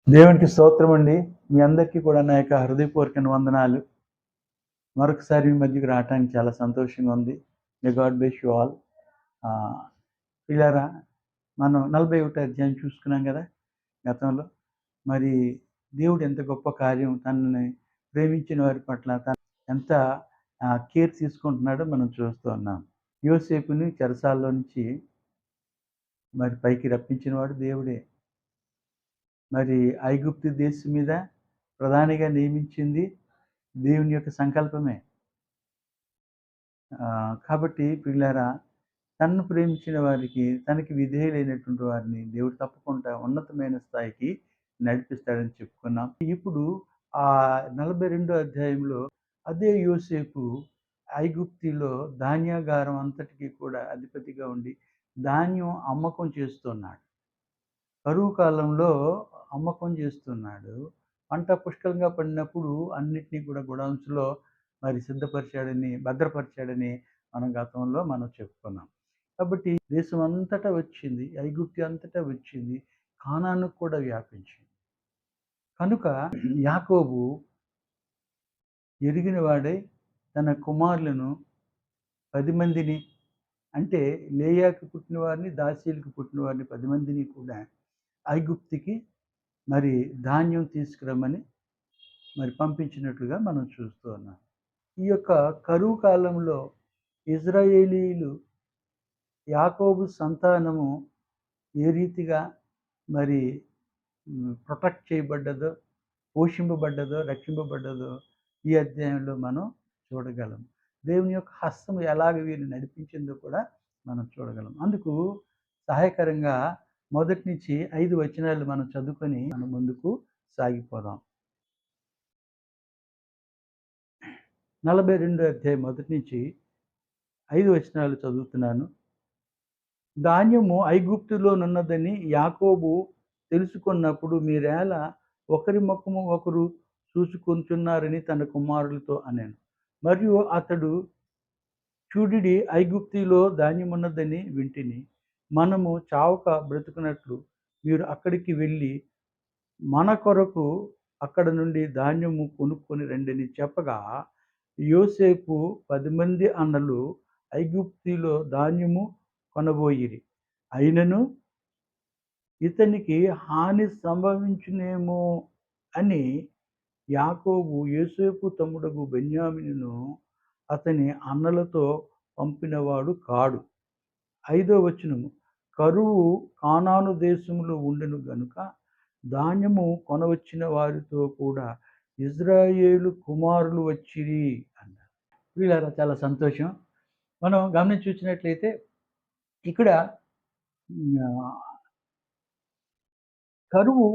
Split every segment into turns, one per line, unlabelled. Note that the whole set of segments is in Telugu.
దేవునికి స్తోత్రం అండి. మీ అందరికీ కూడా నా యొక్క హృదయపూర్వక వందనాలు. మరొకసారి మీ మధ్యకి రావటానికి చాలా సంతోషంగా ఉంది. May God bless you all. పిల్లారా, మనం 41 అధ్యాయం చూసుకున్నాం కదా గతంలో. మరి దేవుడు ఎంత గొప్ప కార్యం, తనని ప్రేమించిన వారి పట్ల తను ఎంత కేర్ తీసుకుంటున్నాడో మనం చూస్తూ ఉన్నాం. యోసేపుని చెరసాల్లో నుంచి మరి పైకి రప్పించిన వాడు దేవుడే. మరి ఐగుప్తు దేశం మీద ప్రధానిగా నియమించింది దేవుని యొక్క సంకల్పమే. కాబట్టి పిల్లారా, తనను ప్రేమించిన వారికి, తనకి విధేయులైనటువంటి వారిని దేవుడు తప్పకుండా ఉన్నతమైన స్థాయికి నడిపిస్తాడని చెప్పుకున్నాం. ఇప్పుడు 42 అధ్యాయంలో అదే యోసేపు ఐగుప్తులో ధాన్యాగారం అంతటికి కూడా అధిపతిగా ఉండి ధాన్యం అమ్మకం చేస్తున్నాడు. కరువు కాలంలో అమ్మకం చేస్తున్నాడు. పంట పుష్కలంగా పడినప్పుడు అన్నిటినీ కూడా గోడౌన్స్‌లో మరి భద్రపరిచాడని మనం గతంలో చెప్పుకున్నాం. కాబట్టి దేశం అంతటా వచ్చింది. ఐగుప్తు అంతటా వచ్చింది. కానానుకు కూడా వ్యాపించింది. కనుక యాకోబు ఎరిగిన వాడై తన కుమారులను 10 మందిని, అంటే లేయాకు పుట్టిన వారిని, దాసీలకు పుట్టిన వారిని 10 మందిని కూడా ఐగుప్తుకి మరి ధాన్యం తీసుకురమ్మని మరి పంపించినట్లుగా మనం చూస్తూ ఉన్నాం. ఈ యొక్క కరువు కాలంలో ఇజ్రాయేలీలు, యాకోబు సంతానము ఏ రీతిగా మరి ప్రొటెక్ట్ చేయబడ్డదో, పోషింపబడ్డదో, రక్షింపబడ్డదో ఈ అధ్యాయంలో మనం చూడగలం. దేవుని యొక్క హస్తం ఎలాగ వీరిని నడిపించిందో కూడా మనం చూడగలం. అందుకు సహాయకరంగా మొదటి నుంచి 5 వచనాలు మనం చదువుకొని మనం ముందుకు సాగిపోదాం. 42 అధ్యాయం మొదటి నుంచి 5 వచనాలు చదువుతున్నాను. ధాన్యము ఐగుప్తులోనున్నదని యాకోబు తెలుసుకున్నప్పుడు మీరేళ ఒకరి ముఖము ఒకరు చూసుకొనుచున్నారని తన కుమారులతో అనెను. మరియు అతడు, చూడుడి, ఐగుప్తులో ధాన్యమున్నదని వింటిని. మనము చావక బ్రతుకున్నట్లు మీరు అక్కడికి వెళ్ళి మన కొరకు అక్కడ నుండి ధాన్యము కొనుక్కొని రండని చెప్పగా, యోసేపు 10 మంది అన్నలు ఐగుప్తులో ధాన్యము కొనబోయిరి. అయినను ఇతనికి హాని సంభవించునేమో అని యాకోబు యోసేపు తమ్ముడగు బెన్యామీనును అతని అన్నలతో పంపినవాడు కాడు. 5వ వచనము, కరువు కానాను దేశంలో ఉండెను గనుక ధాన్యము కొనవచ్చిన వారితో కూడా ఇజ్రాయేలు కుమారులు వచ్చిరి అన్నారు. వీళ్ళారా, చాలా సంతోషం. మనం గమనించి చూసినట్లయితే ఇక్కడ కరువు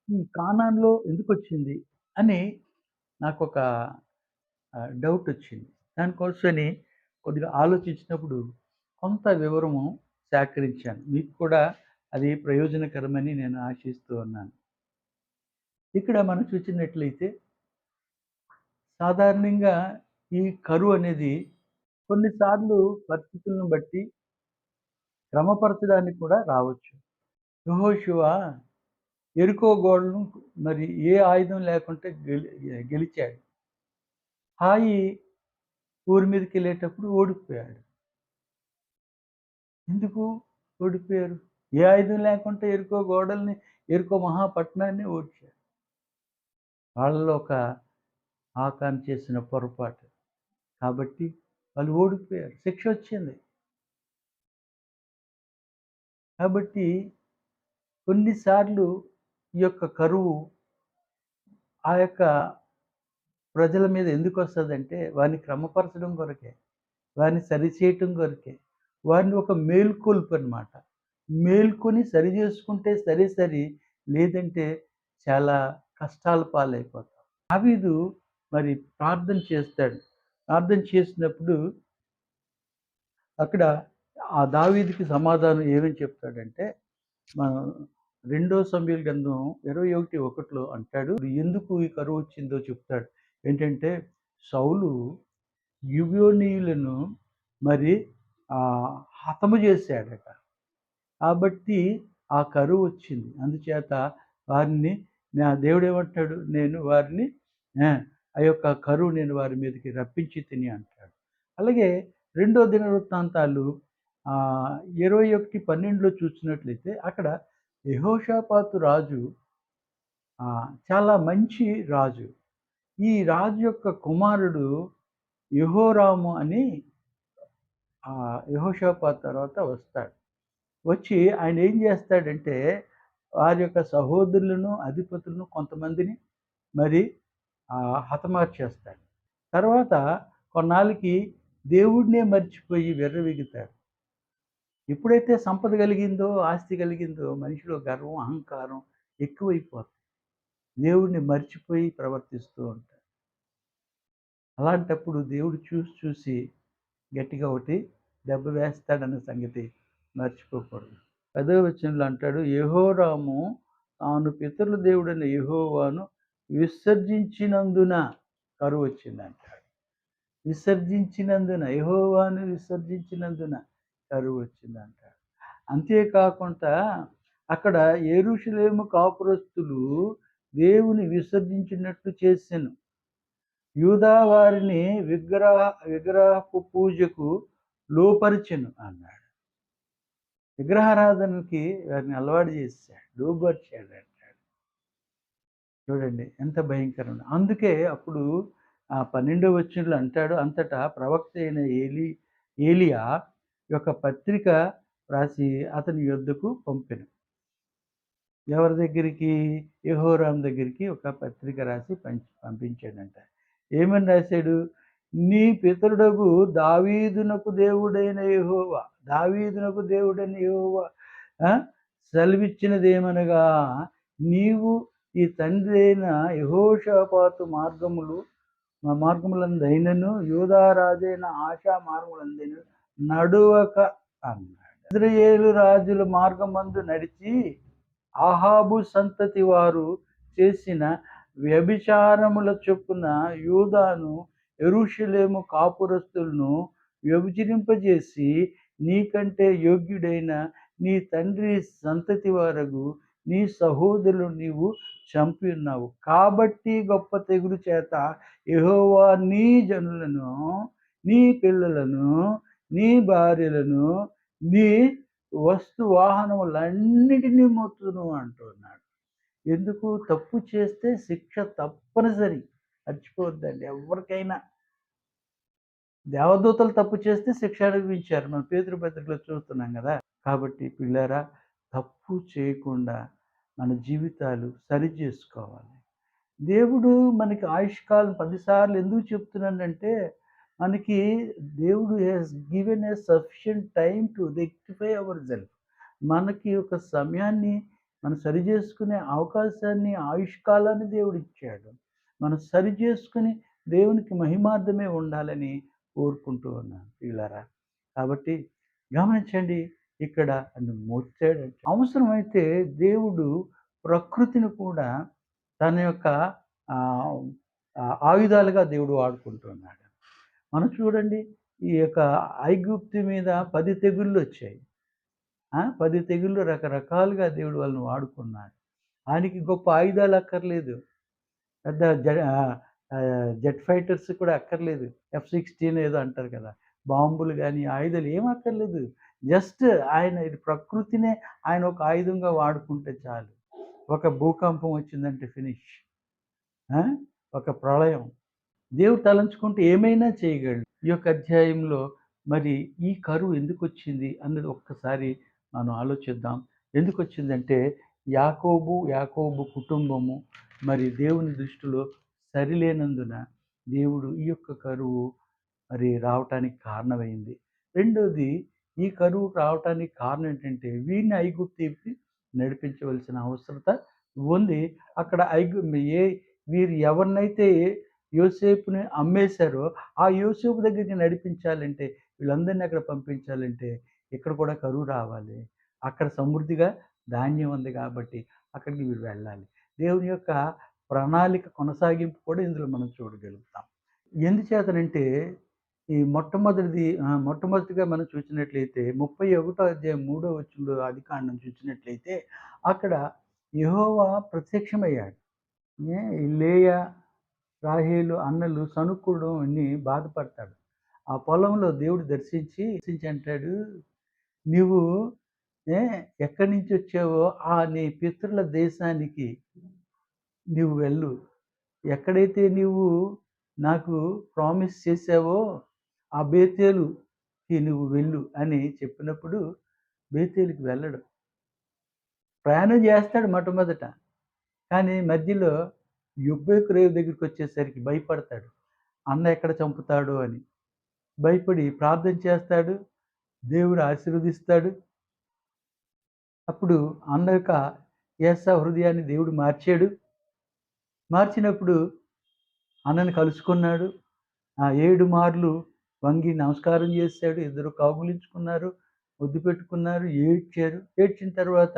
ఈ కానాన్లో ఎందుకు వచ్చింది అని నాకు ఒక డౌట్ వచ్చింది. దానికోసమని కొద్దిగా ఆలోచించినప్పుడు కొంత వివరము సేకరించాను. మీకు కూడా అది ప్రయోజనకరమని నేను ఆశిస్తూ ఉన్నాను. ఇక్కడ మనం చూసినట్లయితే సాధారణంగా ఈ కరువు అనేది కొన్నిసార్లు పరిస్థితులను బట్టి క్రమపరచడానికి కూడా రావచ్చు. యెహోషువ యెరికో గోడను మరి ఏ ఆయుధం లేకుంటే గెలిచాడు. హాయి ఊరి మీదకి వెళ్ళేటప్పుడు ఓడిపోయాడు. ఎందుకు ఓడిపోయారు? ఏ ఆయుధం లేకుండా యెరికో మహాపట్నాన్ని ఓడ్చాడు. వాళ్ళలో ఒక ఆకాన్ చేసిన పొరపాటు కాబట్టి వాళ్ళు ఓడిపోయారు. శిక్ష వచ్చింది. కాబట్టి కొన్నిసార్లు ఈ యొక్క కరువు ఆ యొక్క ప్రజల మీద ఎందుకు వస్తుందంటే వారిని క్రమపరచడం కొరకే, వారిని సరిచేయటం కొరకే, వారిని ఒక మేల్కొల్పు అనమాట. మేల్కొని సరి చేసుకుంటే సరి, లేదంటే చాలా కష్టాల పాలైపోతాం. దావీదు మరి ప్రార్థన చేస్తాడు. ప్రార్థన చేసినప్పుడు అక్కడ ఆ దావీదుకి సమాధానం ఏమని చెప్తాడంటే, మనం 2 సమూయేలు గ్రంథం 21:1 అంటాడు, ఎందుకు ఈ కరువు వచ్చిందో చెప్తాడు. ఏంటంటే, సౌలు గిబియోనీయులను మరి హతము చేశాడట. కాబట్టి ఆ కరువు వచ్చింది. అందుచేత వారిని నా దేవుడు ఏమంటాడు, నేను వారిని ఆ! ఆ యొక్క కరువు నేను వారి మీదకి రప్పించి తిని అంటాడు. అలాగే రెండో దినవృత్తాంతాలు 21:12లో చూసినట్లయితే అక్కడ యెహోషాపాతు రాజు చాలా మంచి రాజు. ఈ రాజు యొక్క కుమారుడు యెహోరాము అని యెహోషాపాతు తర్వాత వస్తాడు. వచ్చి ఆయన ఏం చేస్తాడంటే, వారి యొక్క సహోదరులను, అధిపతులను కొంతమందిని మరి హతమార్చేస్తాడు. తర్వాత కొన్నాళ్ళకి దేవుడినే మర్చిపోయి విర్రవీగుతాడు. ఎప్పుడైతే సంపద కలిగిందో, ఆస్తి కలిగిందో మనిషిలో గర్వం, అహంకారం ఎక్కువైపోతుంది. దేవుడిని మర్చిపోయి ప్రవర్తిస్తూ ఉంటాడు. అలాంటప్పుడు దేవుడు చూసి చూసి గట్టిగా ఒకటి దెబ్బ వేస్తాడన్న సంగతి మర్చిపోకూడదు. 10వ వచనంలో అంటాడు, యెహోరాము తాను పితరుల దేవుడైన యెహోవాను విసర్జించినందున కరువొచ్చిందంటాడు. యెహోవాను విసర్జించినందున కరువొచ్చిందంటాడు. అంతేకాకుండా అక్కడ యెరూషలేము కాపురస్తులు దేవుని విసర్జించినట్లు చేసెను. యూదా వారిని విగ్రహపు పూజకు లోపరిచెను అన్నాడు. విగ్రహారాధనకి వారిని అలవాటు చేసేసాడు. లోబర్చాడు అంటాడు. చూడండి ఎంత భయంకరం. అందుకే అప్పుడు 12వ వచనంలో అంటాడు, అంతటా ప్రవక్త అయిన ఏలియా యొక్క పత్రిక రాసి అతని యొద్దకు పంపెను. ఎవరి దగ్గరికి? యెహోరాము దగ్గరికి ఒక పత్రిక రాసి పంపించాడంట. ఏమని రాశాడు? నీ పితరుడగు దావీదునకు దేవుడైన యెహోవా సెలవిచ్చినదేమనగా, నీవు ఈ తండ్రి అయిన యెహోషాపాతు మార్గములందైనను యూదా రాజైన ఆసా మార్గములందైనను నడువక అన్నాడు. ఇశ్రాయేలు రాజుల మార్గమందు నడిచి అహాబు సంతతి వారు చేసిన వ్యభిచారముల చొప్పున యూదాను, యెరూషలేము కాపురస్తులను వ్యభిచరింపజేసి నీకంటే యోగ్యుడైన నీ తండ్రి సంతతి వారగు నీ సహోదరులు నీవు చంపి ఉన్నావు. కాబట్టి గొప్ప తెగులు చేత యెహోవా నీ జనులను, నీ పిల్లలను, నీ భార్యలను, నీ వస్తు వాహనములన్నిటినీ మొత్తును అంటున్నాడు. ఎందుకు? తప్పు చేస్తే శిక్ష తప్పనిసరి. మర్చిపోవద్దండి ఎవరికైనా. దేవదూతలు తప్పు చేస్తే శిక్ష అనుభవించారు. మనం పేతురు పత్రికలో చూస్తున్నాం కదా! కాబట్టి పిల్లారా, తప్పు చేయకుండా మన జీవితాలు సరిచేసుకోవాలి. దేవుడు మనకి ఆయుష్కాలం 10 సార్లు ఎందుకు చెప్తున్నానంటే, మనకి దేవుడు has given a sufficient time to rectify our self. మనకి ఒక సమయాన్ని మనం సరిచేసుకునే అవకాశాన్ని, ఆయుష్కాలాన్ని దేవుడిచ్చాడు. మనం సరిచేసుకొని దేవునికి మహిమార్థమే ఉండాలని కోరుకుంటూ ఉన్నాను ప్రియులారా. కాబట్టి గమనించండి, ఇక్కడ మొత్తాడంటే అవసరమైతే దేవుడు ప్రకృతిని కూడా తన యొక్క ఆహ్, ఆయుధాలుగా దేవుడు వాడుకుంటున్నాడు. మనం చూడండి, ఈ యొక్క ఐగుప్తు మీద 10 తెగుళ్ళొచ్చాయి. 10 తెగుళ్ళు రకరకాలుగా దేవుడు వాళ్ళని వాడుకున్నాడు. ఆయనకి గొప్ప ఆయుధాలు అక్కర్లేదు. పెద్ద జెట్ ఫైటర్స్ కూడా అక్కర్లేదు. F-16 ఏదో అంటారు కదా! బాంబులు గాని, ఆయుధాలు ఏమి అక్కర్లేదు. జస్ట్ ఆయన ప్రకృతినే ఆయన ఒక ఆయుధంగా వాడుకుంటే చాలు. ఒక భూకంపం వచ్చిందంటే ఫినిష్. ఆ! ఒక ప్రళయం. దేవుడు తలంచుకుంటే ఏమైనా చేయగలడు. ఈ యొక్క అధ్యాయంలో మరి ఈ కరువు ఎందుకొచ్చింది అన్నది ఒక్కసారి మనం ఆలోచిద్దాం. ఎందుకొచ్చిందంటే యాకోబు కుటుంబము మరి దేవుని దృష్టిలో సరిలేనందున దేవుడు ఈ యొక్క కరువు మరి రావటానికి కారణమైంది. రెండోది, ఈ కరువు రావటానికి కారణం ఏంటంటే వీరిని ఐగుప్తుకి నడిపించవలసిన అవసరత ఉంది. అక్కడ వీరు ఎవరినైతే యోసేపుని అమ్మేశారో ఆ యోసేపు దగ్గరికి నడిపించాలంటే, వీళ్ళందరినీ అక్కడ పంపించాలంటే ఇక్కడ కూడా కరువు రావాలి. అక్కడ సమృద్ధిగా ధాన్యం ఉంది కాబట్టి అక్కడికి వీరు వెళ్ళాలి. దేవుని యొక్క ప్రణాళిక కొనసాగింపు కూడా ఇందులో మనం చూడగలుగుతాం. ఎందుచేతనంటే ఈ మొట్టమొదటిగా మనం చూసినట్లయితే 31వ అధ్యాయం 3వ వచనంలో ఆదికాండం చూసినట్లయితే అక్కడ యెహోవా ప్రత్యక్షమయ్యాడు. లేయా, రాహేలు అన్నలు సణుక్కోవడం అని బాధపడతాడు. ఆ పొలంలో దేవుడు దర్శించి అంటాడు, "నీవు ఏ ఎక్కడి నుంచొచ్చావో నీ పితరుల దేశానికి నీవు వెళ్ళు. ఎక్కడైతే నీవు నాకు ప్రామిస్ చేశావో ఆ బేతేలుకి నువ్వు వెళ్ళు" అని చెప్పినప్పుడు బేతేలుకి వెళ్ళడు. ప్రయాణం చేస్తాడు మొట్టమొదట. కానీ మధ్యలో యొబ్బేకు రేవు దగ్గరికొచ్చేసరికి భయపడతాడు. అన్న ఎక్కడ చంపుతాడో అని. భయపడి ప్రార్థన చేస్తాడు. దేవుడు ఆశీర్వదిస్తాడు. అప్పుడు అన్న యొక్క ఏశావు హృదయాన్ని దేవుడు మార్చాడు. మార్చినప్పుడు అన్నని కలుసుకున్నాడు. 7 మార్లు వంగి నమస్కారం చేశాడు. ఇద్దరు కౌగిలించుకున్నారు. ముద్దు పెట్టుకున్నారు. ఏడ్చారు. ఏడ్చిన తర్వాత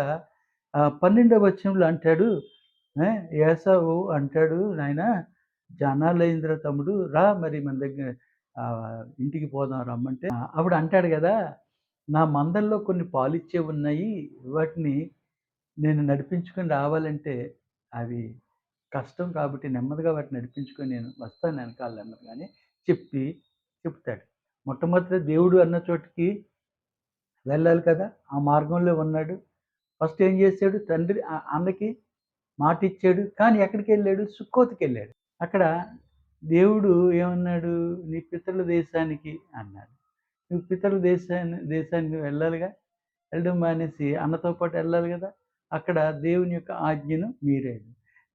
12వ వచనంలో అంటాడు, ఏశావు అంటాడు, "నాయనా చాన్నాళ్ళయిందిరా తమ్ముడు, రా మరి మన దగ్గర ఇంటికి పోదాం రమ్మంటే." అప్పుడు అంటాడు గదా! "నా మందల్లో కొన్ని పాలిచ్చేవి ఉన్నాయి. వాటిని నేను నడిపించుకొని రావాలంటే అవి కష్టం కాబట్టి నెమ్మదిగా వాటిని నడిపించుకొని నేను వస్తాను ఎనకాల నెమ్మదిగా" అని చెప్తాడు. మొట్టమొదట దేవుడు అన్న చోటికి వెళ్ళాలి కదా! ఆ మార్గంలో ఉన్నాడు. ఫస్ట్ ఏం చేశాడు? తండ్రి అన్నకి మాటిచ్చాడు. కానీ ఎక్కడికెళ్ళాడు? సుక్కోతుకెళ్ళాడు. అక్కడ దేవుడు ఏమన్నాడు? "నీ పితరుల దేశానికి" అన్నాడు. నువ్వు పితరుల దేశానికి వెళ్ళాలిగా. వెళ్ళడం మానేసి అన్నతో పాటు వెళ్ళాలి గదా! అక్కడ దేవుని యొక్క ఆజ్ఞను మీరాడు.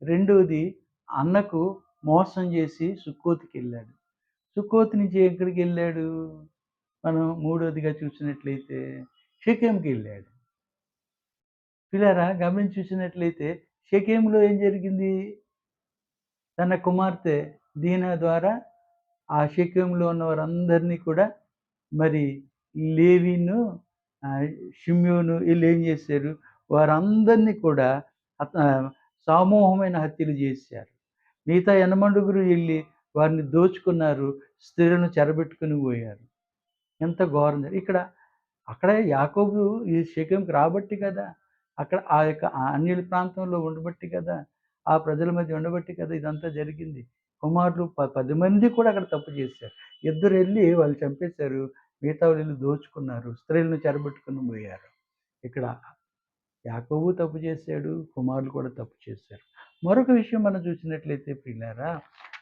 రెండోది, అన్నకు మోసం చేసి సుక్కోతుకెళ్ళాడు. సుక్కోతు నుంచి ఎక్కడికెళ్ళాడు? మనం మూడోదిగా చూసినట్లయితే షెకెంకెళ్ళాడు. పిల్లారా గమనించి చూసినట్లయితే షెకెంలో ఏం జరిగింది? తన కుమార్తె దీనా ద్వారా ఆ షెకెంలో ఉన్న వారందరినీ కూడా మరి లేవీను, ఆహ్, షిమ్యోను ఈళ్ళేం చేశారు? వారందరినీ కూడా హత సమూహమైన హత్యలు చేశారు. మిగతా 80 ఎళ్లి వారిని దోచుకున్నారు. స్త్రీలను చెరబెట్టుకొని పోయారు. ఎంత ఘోరం అక్కడ యాకోబు ఈ షెకెంకి రాబట్టి కదా! అక్కడ ఆ యొక్క అన్యుల ప్రాంతంలో ఉండబట్టి కదా! ఆ ప్రజల మధ్య ఉండబట్టి కదా ఇదంతా జరిగింది. కుమారులు 10 మంది కూడా అక్కడ తప్పు చేశారు. ఇద్దరెళ్లి వాళ్ళు చంపేశారు. మిగతా వాళ్ళెళ్లి దోచుకున్నారు. స్త్రీలను చెరబెట్టుకొని పోయారు. ఇక్కడ యాకోబు తప్పు చేశాడు. కుమారులు కూడా తప్పు చేశారు. మరొక విషయం మనం చూసినట్లయితే ప్రియులారా,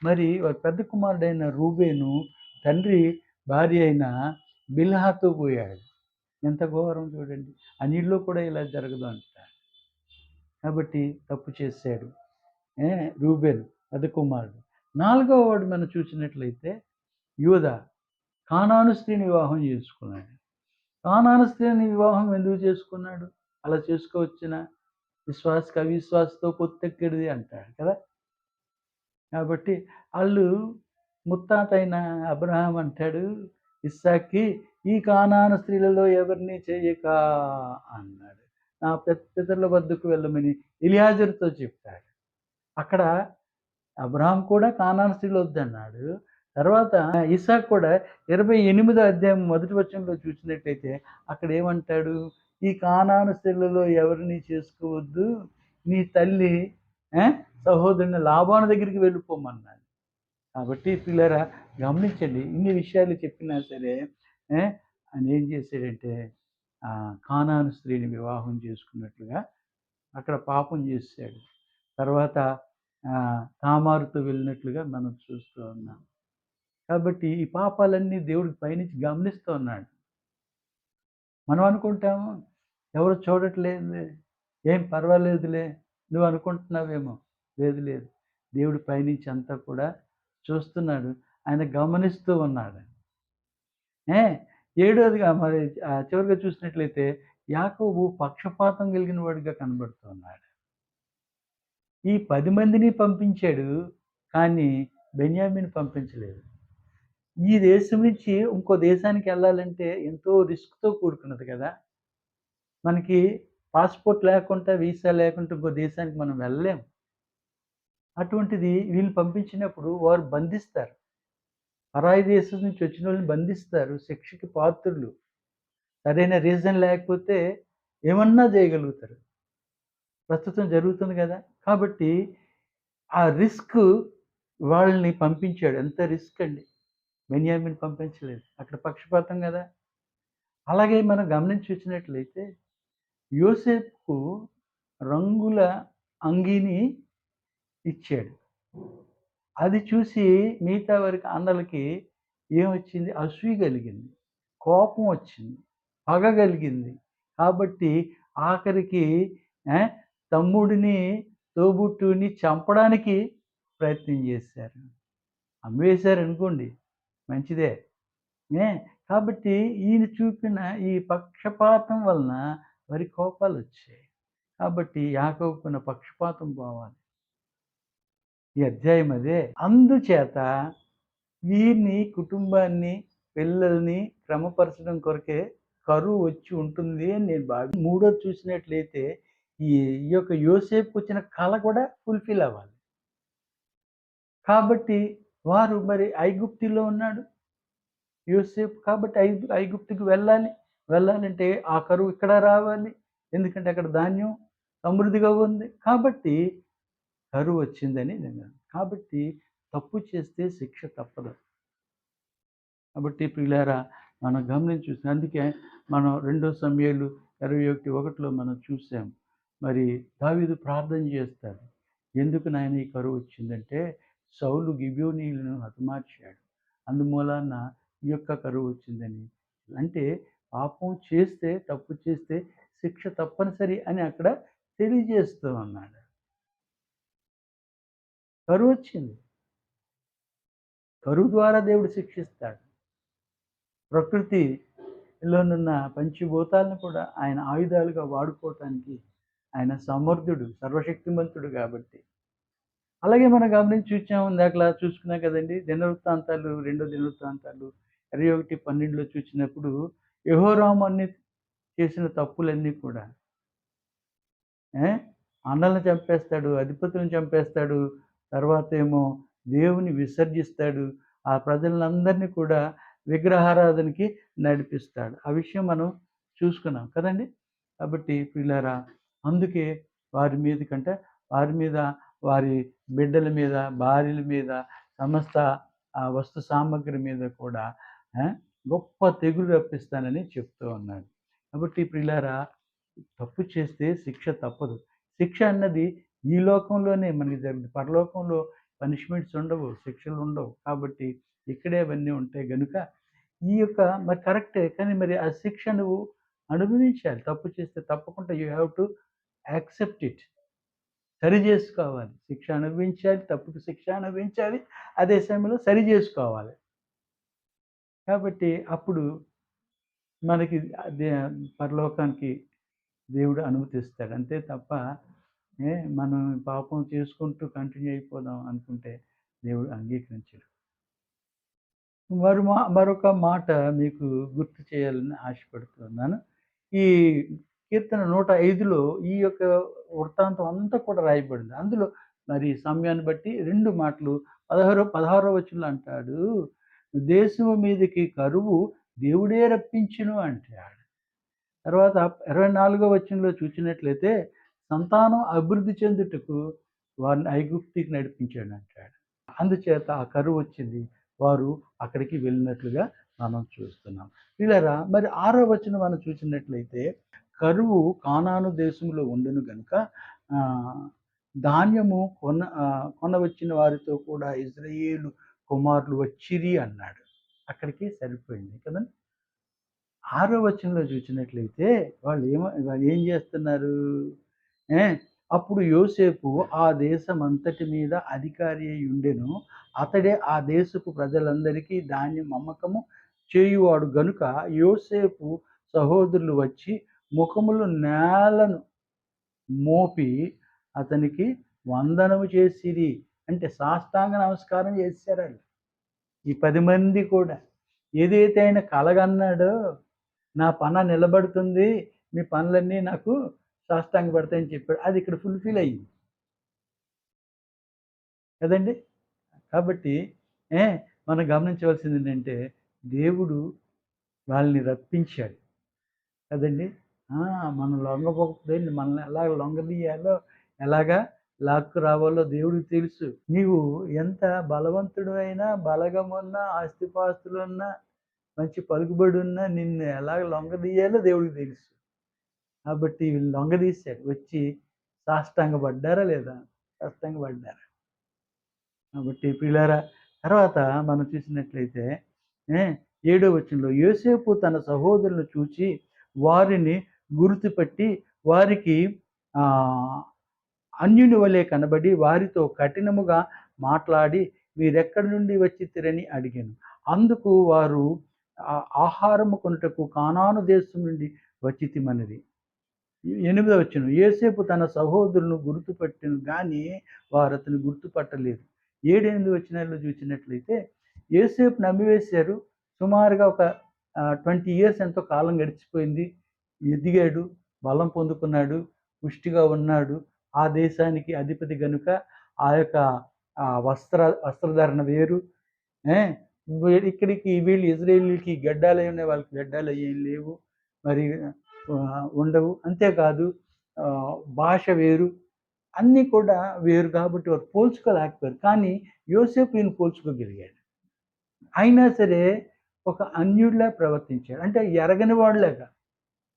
మరి వారి పెద్ద కుమారుడైన రూబేను తండ్రి భార్య అయిన బిల్హాతో పోయాడు. ఎంత ఘోరం చూడండి. అన్నిట్లో కూడా ఇలా జరగదు అంటారు. కాబట్టి తప్పు చేశాడు. ఏ రూబేను పెద్ద కుమారుడు. నాలుగవ వాడు మనం చూసినట్లయితే యూదా కానాను స్త్రీని వివాహం చేసుకున్నాడు. కానాను స్త్రీని వివాహం ఎందుకు చేసుకున్నాడు? అలా చేసుకోవచ్చునా? విశ్వాసకి అవిశ్వాసతో పొత్తెక్కడిది అంటాడు కదా! కాబట్టి ఆళ్ళు ముత్తాత అయిన అబ్రహాం అంటాడు ఇస్సాక్‌కి, "ఈ కానాను స్త్రీలలో ఎవరిని చేయక" అన్నాడు. నా పితరుల వద్దకు వెళ్ళమని ఎలియాజరుతో చెప్పాడు. అక్కడ అబ్రహాం కూడా కానాను స్త్రీలు వద్దన్నాడు. తర్వాత ఇస్సాకు కూడా 28వ అధ్యాయం మొదటి వచనంలో చూసినట్టయితే అక్కడ ఏమంటాడు? "ఈ కానాను స్త్రీలలో ఎవరిని చేసుకోవద్దు. నీ తల్లి సహోదరుని లాబాను దగ్గరికి వెళ్ళిపోమన్నాడు." కాబట్టి పిల్లారా గమనించండి. ఇన్ని విషయాలు చెప్పినా సరే ఆయన ఏం చేశాడంటే కానాను స్త్రీని వివాహం చేసుకున్నట్లుగా అక్కడ పాపం చేశాడు. తర్వాత తామారుతో వెళ్ళినట్లుగా మనం చూస్తూ ఉన్నాం. కాబట్టి ఈ పాపాలన్నీ దేవుడికి పైనుంచి గమనిస్తూ ఉన్నాడు. మనం అనుకుంటాము ఎవరు చూడట్లేదులే, ఏం పర్వాలేదులే నువ్వు అనుకుంటున్నావేమో. లేదు లేదు. దేవుడు పైనుంచి అంతా కూడా చూస్తున్నాడు. ఆయన గమనిస్తూ ఉన్నాడు. ఏ ఏడోదిగా మరి చివరిగా చూసినట్లయితే యాకోబు పక్షపాతం కలిగిన వాడిగా కనబడుతూ ఉన్నాడు. ఈ 10 మందిని పంపించాడు. కానీ బెన్యామీని పంపించలేదు. ఈ దేశం నుంచి ఇంకో దేశానికి వెళ్ళాలంటే ఎంతో రిస్క్‌తో కూడుకున్నది కదా! మనకి పాస్‌పోర్ట్ లేకుండా, వీసా లేకుండా ఇంకో దేశానికి మనం వెళ్ళలేం. అటువంటిది వీళ్ళు పంపించినప్పుడు వారు బంధిస్తారు. పరాయి దేశం నుంచి వచ్చినోళ్ళని బంధిస్తారు. శిక్షకి పాత్రులు. సరైన రీజన్ లేకపోతే ఏమన్నా చేయగలుగుతారు. ప్రస్తుతం జరుగుతుంది కదా! కాబట్టి ఆ రిస్క్ వాళ్ళని పంపించాడు. ఎంత రిస్క్ అండి. బెన్యామీని పంపించలేదు. అక్కడ పక్షపాతం గదా! అలాగే మనం గమనించి చూసినట్లయితే యోసేపుకు రంగుల అంగీని ఇచ్చాడు. అది చూసి మిగతా వారికి అన్నలకి ఏమొచ్చింది? అసూయ కలిగింది. కోపం వచ్చింది. పగ కలిగింది. కాబట్టి ఆఖరికి ఆహ్, తమ్ముడిని, తోబుట్టువుని చంపడానికి ప్రయత్నం చేశారు. అమ్మేశారనుకోండి మంచిదే. ఏ కాబట్టి ఈయన చూపిన ఈ పక్షపాతం వలన వారికి కోపాలొచ్చాయి. కాబట్టి యాకోబుకున్న పక్షపాతం పోవాలి. ఈ అధ్యాయం అదే. అందుచేత వీరిని, కుటుంబాన్ని, పిల్లల్ని క్రమపరచడం కొరకే కరువు వచ్చి ఉంటుంది అని నేను మూడోది చూసినట్లయితే ఈ ఈ యొక్క యోసేపుకొచ్చిన కల కూడా ఫుల్‌ఫిల్ అవ్వాలి. కాబట్టి వారు మరి ఐగుప్తులో ఉన్నాడు యోసేపు. కాబట్టి ఐగుప్తుకి వెళ్ళాలి. వెళ్ళాలంటే ఆ కరువు ఇక్కడ రావాలి. ఎందుకంటే అక్కడ ధాన్యం సమృద్ధిగా ఉంది. కాబట్టి కరువొచ్చిందని నేను కాబట్టి తప్పు చేస్తే శిక్ష తప్పదు. కాబట్టి ప్రియులారా మనం గమనించి చూసాం. అందుకే మనం 2 సమూయేలు 21:1లో మనం చూసాం. మరి దావీదు ప్రార్థన చేస్తాడు. ఎందుకు నాయనా ఈ కరువు వచ్చిందంటే సౌలు గిబియోనీయులను హతమార్చాడు. అందుమూలాన ఈ యొక్క కరువు వచ్చిందని. అంటే పాపం చేస్తే, తప్పు చేస్తే శిక్ష తప్పనిసరి అని అక్కడ తెలియజేస్తూ ఉన్నాడు. కరువొచ్చింది. కరువు ద్వారా దేవుడు శిక్షిస్తాడు. ప్రకృతిలోనున్న పంచభూతాలను కూడా ఆయన ఆయుధాలుగా వాడుకోవటానికి ఆయన సమర్థుడు, సర్వశక్తిమంతుడు కాబట్టి. అలాగే మనం గమనించి చూసాం ఇందాకలా చూసుకున్నాం కదండీ! దినవృత్తాంతాలు, రెండో దినవృత్తాంతాలు 21:12లో చూసినప్పుడు యెహోరాము చేసిన తప్పులన్నీ కూడా ఏ అన్నలను చంపేస్తాడు, అధిపతులను చంపేస్తాడు, తర్వాతేమో దేవుని విసర్జిస్తాడు. ఆ ప్రజలందరినీ కూడా విగ్రహారాధనకి నడిపిస్తాడు. ఆ విషయం మనం చూసుకున్నాం కదండీ! కాబట్టి ప్రియులారా అందుకే వారి మీదకంటే వారి మీద, వారి బిడ్డల మీద, భార్యల మీద, సమస్త వస్తు సామగ్రి మీద కూడా ఆ! గొప్ప తెగులు రప్పిస్తానని చెప్తూ ఉన్నాడు. కాబట్టి ప్రియులారా తప్పు చేస్తే శిక్ష తప్పదు. శిక్ష అన్నది ఈ లోకంలోనే మనకి జరుగుతుంది. పరలోకంలో పనిష్మెంట్స్ ఉండవు, శిక్షలు ఉండవు. కాబట్టి ఇక్కడే అవన్నీ ఉంటాయి గనుక ఈ యొక్క మరి కరెక్టే. కానీ మరి ఆ శిక్ష నువ్వు అనుభవించాలి. తప్పు చేస్తే తప్పకుండా you have to accept it. సరి చేసుకోవాలి. శిక్ష అనుభవించాలి. తప్పుకి శిక్ష అనుభవించాలి. అదే సమయంలో సరి చేసుకోవాలి. కాబట్టి అప్పుడు మనకి అదే పరలోకానికి దేవుడు అనుమతిస్తాడు. అంతే తప్ప మనం పాపం చేసుకుంటూ కంటిన్యూ అయిపోదాం అనుకుంటే దేవుడు అంగీకరించడు. మరొక మాట మీకు గుర్తు చేయాలని ఆశపడుతున్నాను. ఈ కీర్తన 105లో ఈ యొక్క వృత్తాంతం అంతా కూడా రాయబడింది. అందులో మరి సమయాన్ని బట్టి 2 మాటలు 16వ వచనంలో అంటాడు. దేశము మీదకి కరువు దేవుడే రప్పించును అంటాడు. తర్వాత 24వ వచనంలో చూసినట్లయితే సంతానం అభివృద్ధి చెందుటకు వారిని ఐగుప్తుకి నడిపించాడంటాడు. అందుచేత ఆ కరువు వచ్చింది. వారు అక్కడికి వెళ్ళినట్లుగా మనం చూస్తున్నాం. ప్రియులారా మరి 6వ వచనం మనం చూసినట్లయితే కరువు కానాను దేశంలో ఉండెను గనుక ధాన్యము కొనవచ్చిన వారితో కూడా ఇశ్రాయేలు కుమారులు వచ్చిరి అన్నాడు. అక్కడికి సరిపోయింది కదండీ! 6వ వచనంలో చూసినట్లయితే వాళ్ళు ఏం చేస్తున్నారు? ఏ అప్పుడు యోసేపు ఆ దేశమంతటి మీద అధికారి అయి ఉండెను. అతడే ఆ దేశపు ప్రజలందరికీ ధాన్యం అమ్మకము చేయువాడు గనుక యోసేపు సహోదరులు వచ్చి ముఖములు నేలను మోపి అతనికి వందనము చేసిరి. అంటే సాష్టాంగ నమస్కారం చేశారండి. ఈ 10 మంది కూడా. ఏదైతే ఆయన కలగన్నాడో నా పన నిలబడుతుంది. మీ పనులన్నీ నాకు సాష్టాంగపడతాయని చెప్పాడు. అది ఇక్కడ ఫుల్‌ఫిల్ అయింది. కదండీ! కాబట్టి ఏ మనం గమనించవలసిందేంటంటే దేవుడు వాళ్ళని రప్పించాడు. కదండీ! మనం లొంగపోకపోతే మనల్ని ఎలా లొంగదీయాలో, ఎలాగా లాక్కు రావాలో దేవుడికి తెలుసు. నీవు ఎంత బలవంతుడు అయినా, బలగమున్నా, ఆస్తిపాస్తులున్నా, మంచి పలుకుబడున్నా నిన్ను ఎలాగ లొంగదీయాలో దేవుడికి తెలుసు. కాబట్టి వీళ్ళు లొంగదీశాడు. వచ్చి సాష్టాంగపడ్డారా లేదా? సాష్టాంగపడ్డారు. కాబట్టి ప్రియులారా, తర్వాత మనం చూసినట్లయితే ఏ 7వ వచనంలో యోసేపు తన సహోదరులను చూచి వారిని గుర్తుపట్టి వారికి అన్యుని వలె కనబడి వారితో కఠినముగా మాట్లాడి మీరెక్కడి నుండి వచ్చితిరని అడిగాను. అందుకు వారు ఆహారము కొనుటకు కానాను దేశం నుండి వచ్చితిమనిరి. 8వ వచనం యోసేపు తన సహోదరులను గుర్తుపట్టెను గాని వారు అతన్ని గుర్తుపట్టలేదు. 7, 8 వచనాల్లో చూసినట్లయితే యోసేపు నమ్మివేశారు. సుమారుగా ఒక 20 ఇయర్స్ ఎంతో కాలం గడిచిపోయింది. ఎదిగాడు, బలం పొందుకున్నాడు, పుష్టిగా ఉన్నాడు. ఆ దేశానికి అధిపతి గనుక ఆ యొక్క వస్త్రధారణ వేరు. ఇక్కడికి వీళ్ళు ఇజ్రాయేలీలకి గడ్డాలయి ఉన్నాయి, వాళ్ళకి గడ్డాలయి ఏం లేవు, మరి ఉండవు. అంతేకాదు భాష వేరు, అన్నీ కూడా వేరు కాబట్టి వారు పోల్చుకోలేకపోయారు. కానీ యోసేపు ఈయన పోల్చుకోగలిగాడు. అయినా సరే ఒక అన్యుడిలా ప్రవర్తించాడు. అంటే ఎరగని వాడిలాగా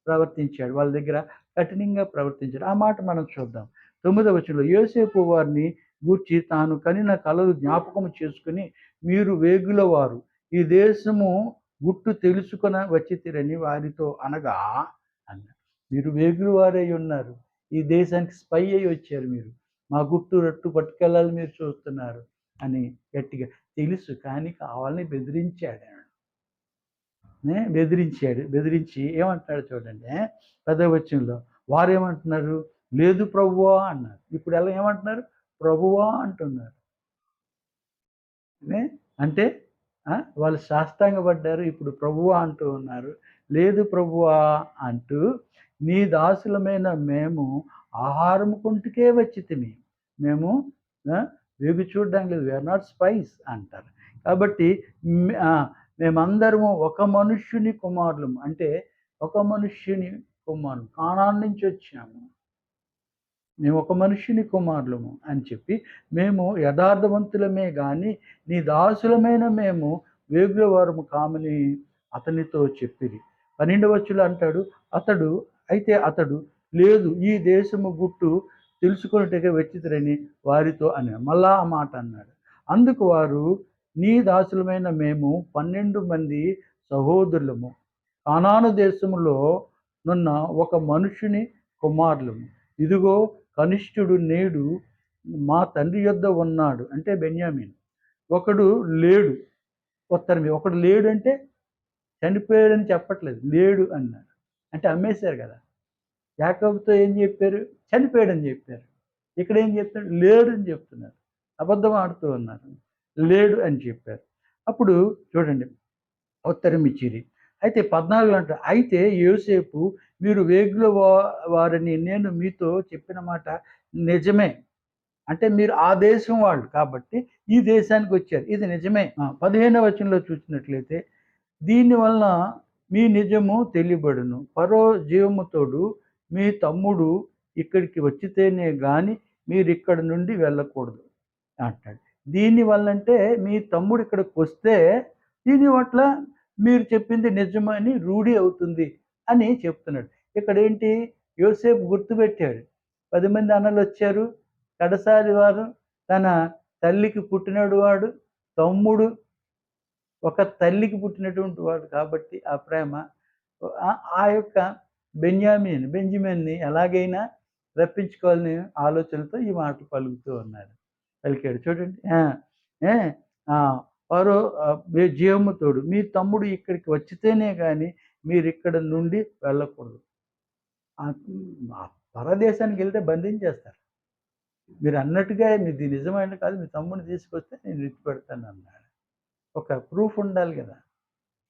ప్రవర్తించాడు. వాళ్ళ దగ్గర కఠినంగా ప్రవర్తించాడు. ఆ మాట మనం చూద్దాం. 9వ వచనంలో యోసేపు వారిని గూర్చి తాను కనిన కలలు జ్ఞాపకము చేసుకుని మీరు వేగుల వారు ఈ దేశము గుట్టు తెలుసుకొన వచ్చితిరని వారితో అనగా అన్నారు. మీరు వేగుల వారై ఉన్నారు, ఈ దేశానికి స్పై అయి వచ్చారు, మీరు మా గుట్టు రట్టు పట్టుకెళ్ళాలి మీరు చూస్తున్నారు అని గట్టిగా తెలుసు. కానీ కావాలని బెదిరించాడు. బెదిరించి ఏమంటున్నాడు చూడండి. 10వ వచనంలో వారేమంటున్నారు? లేదు ప్రభువా అన్నారు. ఇప్పుడు ఎలా ఏమంటున్నారు? ప్రభువా అంటున్నారు. అంటే వాళ్ళు సాష్టాంగపడ్డారు. ఇప్పుడు ప్రభువా అంటూ ఉన్నారు. లేదు ప్రభువా అంటూ నీ దాసులమైన మేము ఆహారం కొంటుకే వచ్చితిమి, మేము వేగు చూడడానికి లేదు, వీఆర్ నాట్ స్పైస్ అంటారు. కాబట్టి మేమందరము ఒక మనుష్యుని కుమారులము, అంటే ఒక మనుష్యుని కుమారులు, కానాను నుంచి వచ్చాము, మేము ఒక మనుష్యుని కుమారులము అని చెప్పి మేము యథార్థవంతులమే కానీ నీ దాసులమైన మేము వేగుల వారము కామని అతనితో చెప్పిరి. 12వ వచనంలో అంటాడు అతడు లేదు ఈ దేశము గుట్టు తెలుసుకున్నట్టుగా వచ్చితిరని వారితో అని మళ్ళా ఆ మాట అన్నాడు. అందుకు వారు నీ దాసులమైన మేము 12 మంది సహోదరులము కానాను దేశములో నున్న ఒక మనుషుని కుమారులము, ఇదిగో కనిష్ఠుడు నేడు మా తండ్రి యొద్ద ఉన్నాడు, అంటే బెన్యామీన్. ఒకడు లేడు, ఒకడు లేడు అంటే చనిపోయాడని చెప్పట్లేదు, లేడు అన్నాడు. అంటే అమ్మేశారు కదా. యాకోబుతో ఏం చెప్పారు? చనిపోయాడని చెప్పారు. ఇక్కడ ఏం చెప్తాడు? లేడు అని చెప్తున్నారు. అబద్ధం ఆడుతూ ఉన్నారు. లేడు అని చెప్పారు. అప్పుడు చూడండి, ఉత్తరం ఇచ్చిరి. అయితే 14 అంటారు, అయితే యోసేపు మీరు వేగుల వారని నేను మీతో చెప్పిన మాట నిజమే, అంటే మీరు ఆ దేశం వాళ్ళు కాబట్టి ఈ దేశానికి వచ్చారు, ఇది నిజమే. 15వ వచనంలో చూసినట్లయితే దీనివలన మీ నిజము తెలియబడును, పరో జీవముతోడు మీ తమ్ముడు ఇక్కడికి వచ్చితేనే కానీ మీరు ఇక్కడ నుండి వెళ్ళకూడదు అంటాడు. దీనివల్ల అంటే మీ తమ్ముడు ఇక్కడికి వస్తే దీని పట్ల మీరు చెప్పింది నిజమని రూఢి అవుతుంది అని చెప్తున్నాడు. ఇక్కడ ఏంటి? యోసేపు గుర్తుపెట్టాడు. 10 మంది అన్నలు వచ్చారు, కడసారి వారు తన తల్లికి పుట్టినడు వాడు, తమ్ముడు ఒక తల్లికి పుట్టినటువంటి వాడు కాబట్టి ఆ ప్రేమ ఆ యొక్క బెంజమిన్ని ఎలాగైనా రప్పించుకోవాలని ఆలోచనతో ఈ మాటలు పలికాడు. చూడండి, వారు జీవముతోడు మీ తమ్ముడు ఇక్కడికి వచ్చితేనే కానీ మీరు ఇక్కడ నుండి వెళ్ళకూడదు. పరదేశానికి వెళ్తే బంధించేస్తారు. మీరు అన్నట్టుగా మీది నిజమైన కాదు, మీ తమ్ముడిని తీసుకొస్తే నేను విడిచిపెడతాను అన్నాడు. ఒక ప్రూఫ్ ఉండాలి కదా.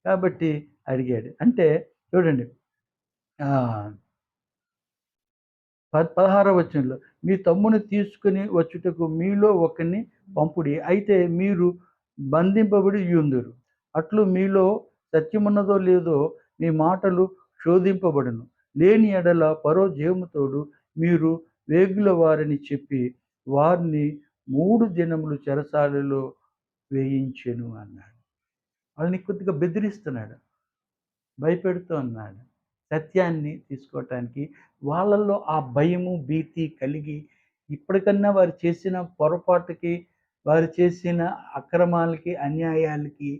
కాబట్టి అడిగాడు. అంటే చూడండి, 16వ వచనంలో మీ తమ్ముని తీసుకుని వచ్చుటకు మీలో ఒకరిని పంపుడి, అయితే మీరు బంధింపబడి యుందురు. అట్లు మీలో సత్యమున్నదో లేదో మీ మాటలు శోధింపబడును. లేని ఎడల ఫరో జీవముతోడు మీరు వేగుల వారని చెప్పి వారిని 3 దినములు చెరసాలలో వేయించెను అన్నాడు. వాళ్ళని కొద్దిగా బెదిరిస్తున్నాడు. భయపెడుతూ ఉన్నాడు. సత్యాన్ని తీసుకోవటానికి వాళ్ళల్లో ఆ భయము, భీతి కలిగి ఇప్పటికన్నా వారు చేసిన పొరపాటుకి, వారు చేసిన అక్రమాలకి, అన్యాయాలకి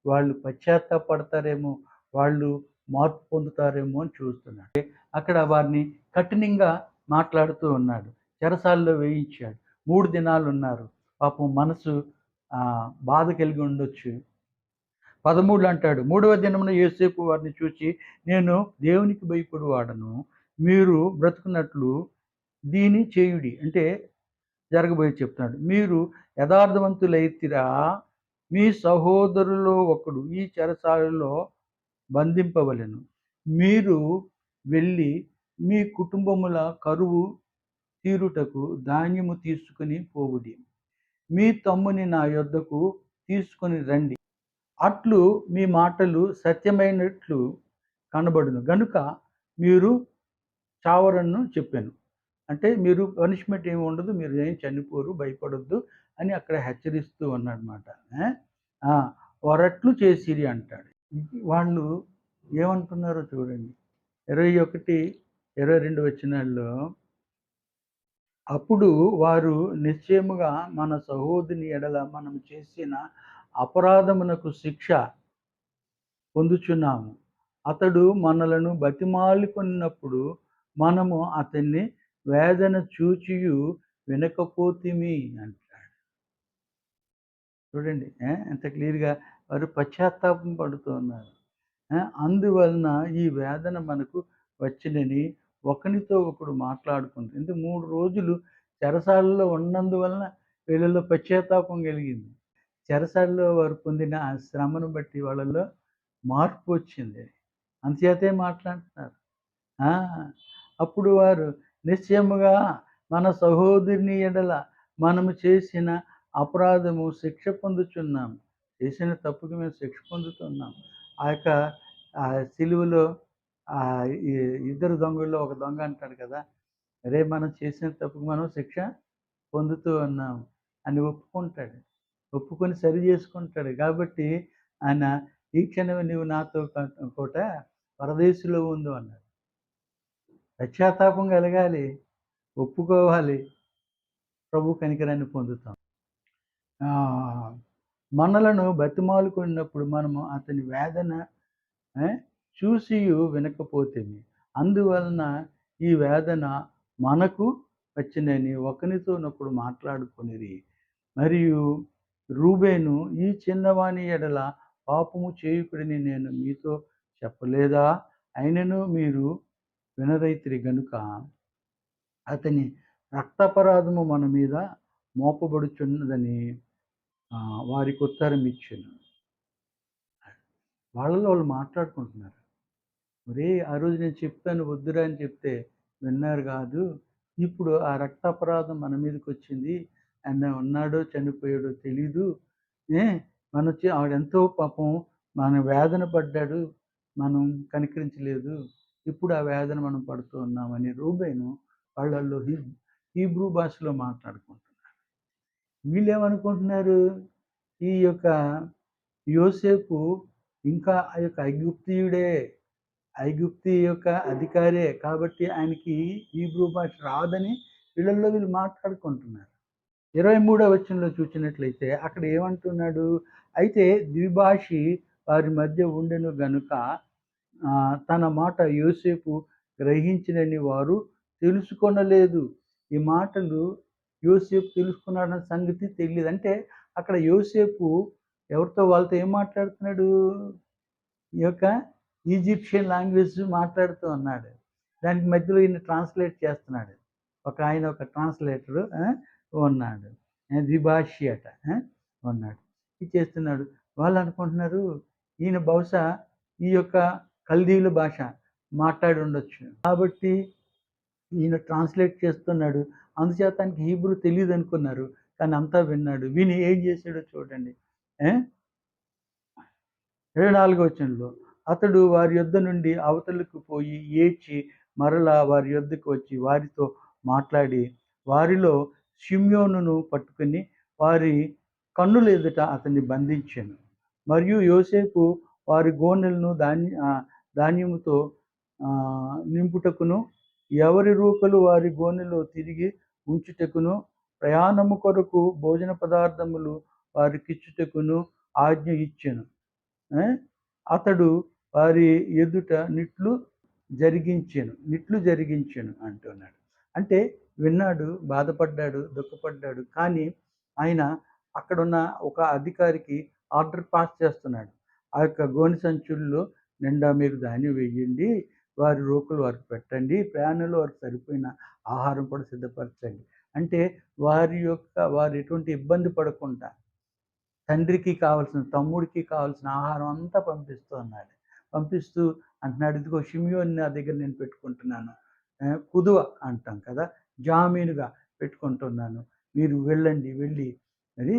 వాళ్ళు పశ్చాత్తాపడతారేమో, వాళ్ళు మార్పు పొందుతారేమో అని చూస్తున్నాడు. అక్కడ వారిని కఠినంగా మాట్లాడుతూ ఉన్నాడు. చెరసాలలో వేయించాడు. 3 దినాలున్నారు. పాపం మనసు బాధ కలిగి ఉండొచ్చు. 13 అంటాడు, 3వ దినమున యోసేపు వారిని చూచి, నేను దేవునికి భయపడు వాడను, మీరు బ్రతుకున్నట్లు దీని చేయుడి. అంటే జరగబోయేది చెప్తున్నాడు. మీరు యథార్థవంతులైతిరా, మీ సహోదరులో ఒకడు ఈ చెరసాలలో బంధింపవలెను. మీరు వెళ్ళి మీ కుటుంబముల కరువు తీరుటకు ధాన్యము తీసుకుని పోవుడి. మీ తమ్ముని నా యొద్దకు తీసుకొని రండి. అట్లు మీ మాటలు సత్యమైనట్లు కనబడును గనుక మీరు చావరను చెప్పాను. అంటే మీరు పనిష్మెంట్ ఏమి ఉండదు, మీరు ఏం చనిపోరు, భయపడొద్దు అని అక్కడ హెచ్చరిస్తూ ఉన్నాడనమాట. వారట్లు చేసిరి అంటాడు. వాళ్ళు ఏమంటున్నారో చూడండి. 21, 22 వచనాల్లో, అప్పుడు వారు నిశ్చయముగా మన సహోదరుని ఎడల మనం చేసిన అపరాధమునకు శిక్ష పొందుచున్నాము. అతడు మనలను బతిమాలుకొన్నప్పుడు మనము అతన్ని వేదన చూచియు వినకపోతిమి అంటాడు. చూడండి ఎంత క్లియర్‌గా వారు పశ్చాత్తాపం పడుతూ ఉన్నారు. అందువలన ఈ వేదన మనకు వచ్చినని ఒకనితో ఒకడు మాట్లాడుకుంటారు. అంటే 3 రోజులు చెరసాలలో ఉన్నందువలన వీళ్ళలో పశ్చాత్తాపం కలిగింది. చెరసాలలో వారు పొందిన ఆ శ్రమను బట్టి వాళ్ళలో మార్పు వచ్చింది. అందుచేతే మాట్లాడుతున్నారు. అప్పుడు వారు నిశ్చయముగా మన సహోదరుని ఎడల మనము చేసిన అపరాధము శిక్ష పొందుచున్నాము. చేసిన తప్పుకి మేము శిక్ష పొందుతున్నాం. ఆ యొక్క సిలువలో ఇద్దరు దొంగల్లో ఒక దొంగ అంటాడు కదా, అరే మనం చేసిన తప్పుకు మనం శిక్ష పొందుతూ ఉన్నాము అని ఒప్పుకుంటాడు. ఒప్పుకొని సరి చేసుకుంటాడు. కాబట్టి ఆయన ఈ క్షణమే నీవు నాతో పూట పరదేశంలో ఉండు అన్నాడు. పశ్చాత్తాపం కలగాలి, ఒప్పుకోవాలి, ప్రభు కనికరాన్ని పొందుతాం. మనలను బతిమాలుకున్నప్పుడు మనము అతని వేదన చూసియు వినకపోతేమి, అందువలన ఈ వేదన మనకు వచ్చినని ఒకనితోనొకడు మాట్లాడుకొనిరి. మరియు రూబేను, ఈ చిన్నవాని ఎడల పాపము చేయుకుడని నేను మీతో చెప్పలేదా? అయినను మీరు వినరైతిరి గనుక అతని రక్తాపరాధము మన మీద మోపబడుచున్నదని వారికి ఉత్తరం ఇచ్చాను. వాళ్ళలో వాళ్ళు మాట్లాడుకుంటున్నారు. మరి ఆ రోజు నేను చెప్పాను వద్దురా అని చెప్తే విన్నారు కాదు. ఇప్పుడు ఆ రక్తాపరాధం మన మీదకి వచ్చింది. ఆయన ఉన్నాడో చనిపోయాడో తెలీదు. మనం ఆవిడెంతో పాపం మన వేదన పడ్డాడు, మనం కనికరించలేదు. ఇప్పుడు ఆ వేదన మనం పడుతూ ఉన్నామని రూబేను వాళ్ళల్లో హీబ్రూ భాషలో మాట్లాడుకుంటున్నారు. వీళ్ళేమనుకుంటున్నారు, ఈ యొక్క యోసేపు ఇంకా ఆ యొక్క ఐగుప్తీ యొక్క అధికారే కాబట్టి ఆయనకి హీబ్రూ భాష రాదని వీళ్ళు మాట్లాడుకుంటున్నారు. 23వ వచనంలో చూసినట్లయితే అక్కడ ఏమంటున్నాడు, అయితే ద్విభాషి వారి మధ్య ఉండెను గనుక తన మాట యోసేపు గ్రహించినని వారు తెలుసుకొనలేదు. ఈ మాటలు యోసేపు తెలుసుకున్నాడన్న సంగతి తెలియదు. అంటే అక్కడ యోసేపు ఎవరితో వాళ్ళతో ఏం మాట్లాడుతున్నాడు, ఈ యొక్క ఈజిప్షియన్ లాంగ్వేజ్ మాట్లాడుతూ ఉన్నాడు. దానికి మధ్యలో ఈయన ట్రాన్స్లేట్ చేస్తున్నాడు. ఒక ట్రాన్స్లేటరు ఉన్నాడు, ద్విభాషి అట ఉన్నాడు. ఇది చేస్తున్నాడు. వాళ్ళు అనుకుంటున్నారు ఈయన బహుశా ఈ యొక్క కల్దీల భాష మాట్లాడి ఉండొచ్చు కాబట్టి ఈయన ట్రాన్స్లేట్ చేస్తున్నాడు. అందుచేత ఆయనకి హీబ్రూ తెలియదు అనుకున్నారు. కానీ అంతా విన్నాడు. విని ఏం చేశాడో చూడండి. 24వ వచనంలో, అతడు వారి యొద్ద నుండి అవతలకు పోయి ఏడ్చి మరలా వారి యొద్దకు వచ్చి వారితో మాట్లాడి వారిలో షిమ్యోనును పట్టుకుని వారి కన్నుల ఎదుట అతన్ని బంధించాను. మరియు యోసేపు వారి గోనెలను ధాన్యముతో నింపుటకును ఎవరి రూకలు వారి గోనెలో తిరిగి ఉంచుటకును ప్రయాణము కొరకు భోజన పదార్థములు వారికిచ్చుటకును ఆజ్ఞ ఇచ్చెను. అతడు వారి ఎదుట నిట్లు జరిగించెను అంటున్నాడు. అంటే విన్నాడు, బాధపడ్డాడు, దుఃఖపడ్డాడు. కానీ ఆయన అక్కడున్న ఒక అధికారికి ఆర్డర్ పాస్ చేస్తున్నాడు. ఆ యొక్క గోనె సంచుల్లో నిండా మీరు ధాన్యం వేయండి, వారి రోకలు వారికి పెట్టండి, ప్రయాణంలో వారికి సరిపోయిన ఆహారం కూడా సిద్ధపరచండి. అంటే వారు ఎటువంటి ఇబ్బంది పడకుండా తండ్రికి కావాల్సిన, తమ్ముడికి కావాల్సిన ఆహారం అంతా పంపిస్తూ అంటున్నాడు, ఇదిగో షిమ్యోని నా దగ్గర నేను పెట్టుకుంటున్నాను, కుదువ అంటాం కదా, జామీనుగా పెట్టుకుంటున్నాను, మీరు వెళ్ళి మరి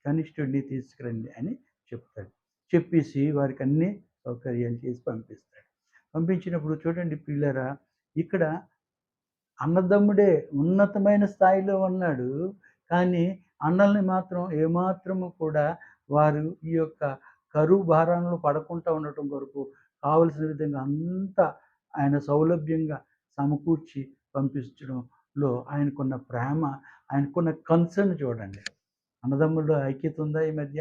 కనిష్ఠుడిని తీసుకురండి అని చెప్తాడు. చెప్పేసి వారికి అన్ని సౌకర్యాలు చేసి పంపిస్తాడు. పంపించినప్పుడు చూడండి పిల్లరా, ఇక్కడ అన్నదమ్ముడే ఉన్నతమైన స్థాయిలో ఉన్నాడు. కానీ అన్నల్ని మాత్రం ఏమాత్రము కూడా వారు ఈ యొక్క కరువు భారంలో పడకుండా ఉండటం కొరకు కావలసిన విధంగా అంతా ఆయన సౌలభ్యంగా సమకూర్చి పంపించడంలో ఆయనకున్న ప్రేమ, ఆయనకున్న కన్సర్న్ చూడండి. అన్నదమ్ముల్లో ఐక్యత ఉందా ఈ మధ్య?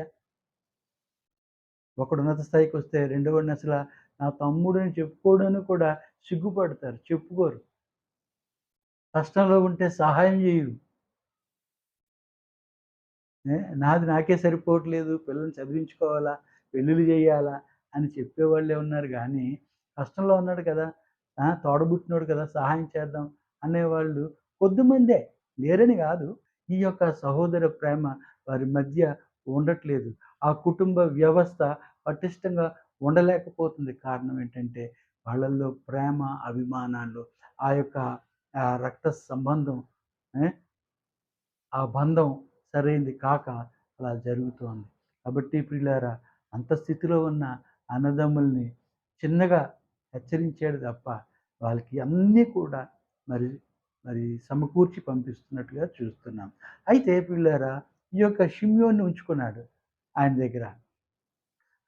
ఒకడు ఉన్నత స్థాయికి వస్తే రెండోవాడిని అసలు నా తమ్ముడని చెప్పుకోవడానికి కూడా సిగ్గుపడతారు, చెప్పుకోరు. కష్టంలో ఉంటే సహాయం చేయరు. నాది నాకే సరిపోవట్లేదు, పిల్లల్ని చదివించుకోవాలా, పెళ్ళిళ్ళు చేయాలా అని చెప్పేవాళ్ళే ఉన్నారు. కానీ కష్టంలో ఉన్నాడు కదా, తోడబుట్టినోడు కదా, సహాయం చేద్దాం అనేవాళ్ళు కొద్దిమందే, లేరని కాదు. ఈ యొక్క సహోదర ప్రేమ వారి మధ్య ఉండట్లేదు. ఆ కుటుంబ వ్యవస్థ పటిష్టంగా ఉండలేకపోతుంది. కారణం ఏంటంటే వాళ్ళల్లో ప్రేమ, అభిమానాలు, ఆ యొక్క రక్త సంబంధం, ఆ బంధం సరైంది కాక అలా జరుగుతోంది. కాబట్టి ప్రియులారా, అంత స్థితిలో ఉన్న అన్నదమ్ముల్ని చిన్నగా హెచ్చరించాడు తప్ప వాళ్ళకి అన్నీ కూడా మరి సమకూర్చి పంపిస్తున్నట్టుగా చూస్తున్నాం. అయితే ప్రియులారా, ఈ యొక్క షిమ్యోన్ని ఉంచుకున్నాడు ఆయన దగ్గర.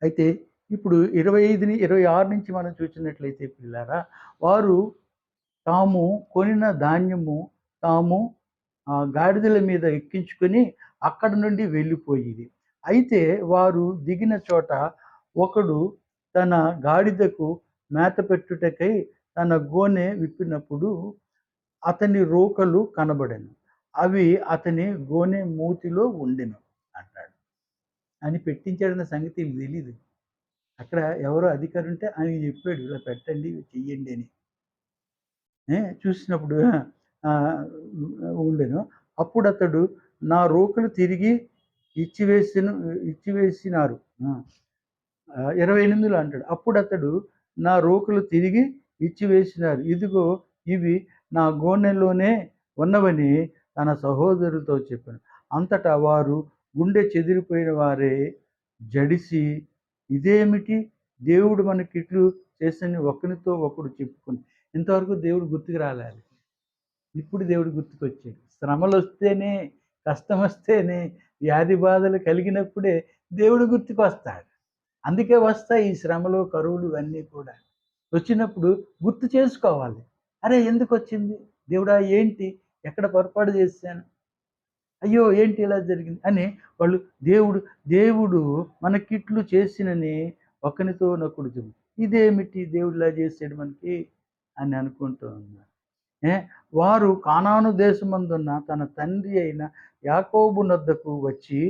అయితే ఇప్పుడు 26 నుంచి మనం చూసినట్లయితే ప్రియులారా, వారు తాము కొనిన ధాన్యము తాము గాడిదల మీద ఎక్కించుకొని అక్కడి నుండి వెళ్ళిపోయేది. అయితే వారు దిగిన చోట ఒకడు తన గాడిదకు మేత పెట్టుటకై తన గోనె విప్పినప్పుడు అతని రోకలు కనబడెను, అవి అతని గోనె మూతిలో ఉండెను అంటాడు. అని పెట్టించాడన్న సంగతి తెలీదు. అక్కడ ఎవరో అధికారి ఉంటే ఆయన చెప్పాడు, ఇలా పెట్టండి, చెయ్యండి అని. చూసినప్పుడు ఉండెను. అప్పుడు అతడు నా రోకలు తిరిగి ఇచ్చివేసినారు. 28లో అంటాడు, అప్పుడు అతడు నా రోకలు తిరిగి ఇచ్చివేసినారు, ఇదిగో ఇవి నా గోనెలోనే ఉన్నవని తన సహోదరులతో చెప్పాను. అంతటా వారు గుండె చెదిరిపోయిన వారే జడిసి, ఇదేమిటి, దేవుడు మనకిట్లు చేసని ఒకరితో ఒకడు చెప్పుకుని. ఇంతవరకు దేవుడు గుర్తుకు రాలేదు, ఇప్పుడు దేవుడు గుర్తుకొచ్చాడు. శ్రమలు వస్తేనే, కష్టం వస్తేనే, వ్యాధి బాధలు కలిగినప్పుడే దేవుడు గుర్తుకొస్తాడు. అందుకే వస్తాయి ఈ శ్రమలు, కరువులు ఇవన్నీ కూడా. వచ్చినప్పుడు గుర్తు చేసుకోవాలి, అరే ఎందుకు వచ్చింది దేవుడా, ఏంటి, ఎక్కడ పొరపాటు చేశాను, అయ్యో ఏంటి ఇలా జరిగింది అని వాళ్ళు దేవుడు మనకిట్లు చేసినని ఒకనితో నొకడు చెప్పు, ఇదేమిటి దేవుడు ఇలా చేసాడు మనకి అని అనుకుంటూ ఉన్నారు. వారు కానాను దేశమందున్న తన తండ్రి అయిన యాకోబు నొద్దకు వచ్చి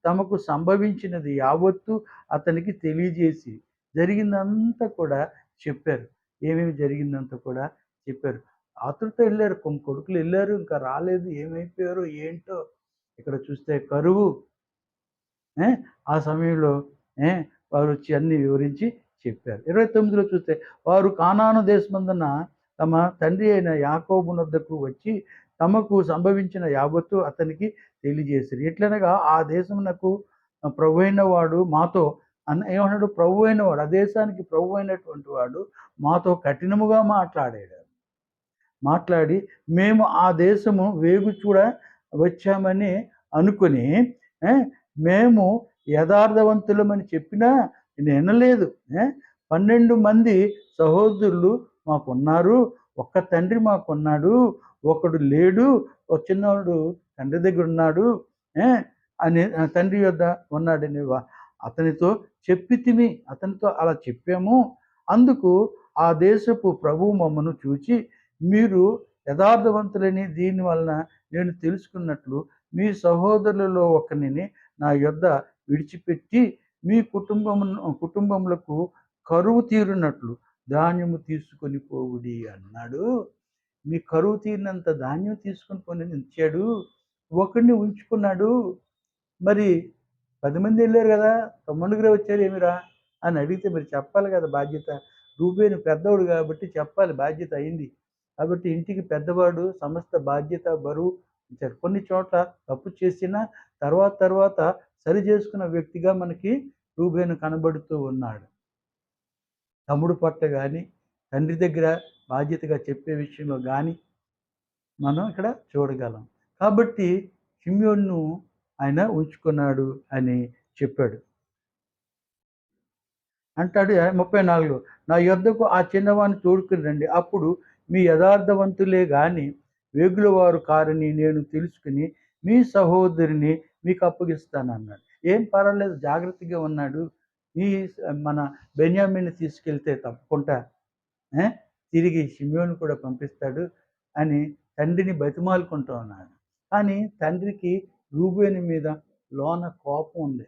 తమకు సంభవించినది యావత్తు అతనికి తెలియజేసి జరిగిందంతా కూడా చెప్పారు. ఏమేమి జరిగిందంతా కూడా చెప్పారు. ఆతృత వెళ్ళారు, కొడుకులు వెళ్ళారు, ఇంకా రాలేదు, ఏమైపోయారో ఏంటో. ఇక్కడ చూస్తే కరువు, ఆ సమయంలో వారు వచ్చి అన్ని వివరించి చెప్పారు. 29లో చూస్తే వారు కానాను దేశమందున తమ తండ్రి అయిన యాకోబు నొద్దకు వచ్చి తమకు సంభవించిన యావత్తు అతనికి తెలియజేశారు. ఎట్లనగా ఆ దేశమునకు ప్రభువైన వాడు మాతో ఏమన్నాడు? ప్రభు అయిన వాడు, ఆ దేశానికి ప్రభు అయినటువంటి వాడు మాతో కఠినముగా మాట్లాడాడు. మాట్లాడి మేము ఆ దేశము వేగు చూడ వచ్చామని అనుకుని ఏ, మేము యథార్థవంతులమని చెప్పినా వినలేదు. 12 మంది సహోదరులు మాకున్నారు, ఒక్క తండ్రి మాకున్నాడు, ఒకడు లేడు, ఒక చిన్నవాడు తండ్రి దగ్గర ఉన్నాడు ఏ, అని తండ్రి యొద్ద ఉన్నాడని అతనితో చెప్పితిమి, అతనితో అలా చెప్పాము. అందుకు ఆ దేశపు ప్రభువు మమ్మను చూచి మీరు యథార్థవంతులని దీని వలన నేను తెలుసుకున్నట్లు మీ సహోదరులలో ఒకరిని నా యొద్ద విడిచిపెట్టి మీ కుటుంబములకు కరువు తీరునట్లు ధాన్యము తీసుకొని పోవుడి అన్నాడు. మీ కరువు తీరినంత ధాన్యం తీసుకొని కొని ఇచ్చాడు. ఒకడిని ఉంచుకున్నాడు. మరి 10 మంది వెళ్ళారు కదా, 9 వచ్చారు ఏమిరా అని అడిగితే మరి చెప్పాలి కదా బాధ్యత. రూబేను పెద్దవాడు కాబట్టి చెప్పాలి, బాధ్యత అయింది కాబట్టి. ఇంటికి పెద్దవాడు సమస్త బాధ్యత బరువు ఇచ్చారు. కొన్ని చోట్ల తప్పు చేసినా తర్వాత సరి చేసుకున్న వ్యక్తిగా మనకి రూబేను కనబడుతూ ఉన్నాడు. తమ్ముడు పట్ల కానీ తండ్రి దగ్గర బాధ్యతగా చెప్పే విషయంలో కానీ మనం ఇక్కడ చూడగలం. కాబట్టి షిమ్యోనును ఆయన ఉంచుకున్నాడు అని చెప్పాడు. అంటాడు 34లో, నా యొద్దకు ఆ చిన్నవాడిని తోడుకుని రండి, అప్పుడు మీ యథార్థవంతులే గాని వేగుల వారు కారని నేను తెలుసుకుని మీ సహోదరిని మీకు అప్పగిస్తానన్నాడు. ఏం పర్వాలేదు, జాగ్రత్తగా ఉన్నాడు. ఈ మన బెన్యామీన్ని తీసుకెళ్తే తప్పకుండా తిరిగి షిమ్యోను కూడా పంపిస్తాడు అని తండ్రిని బతిమాలుకుంటూ ఉన్నాడు. కానీ తండ్రికి రూబేను మీద లోన కోపం ఉంది.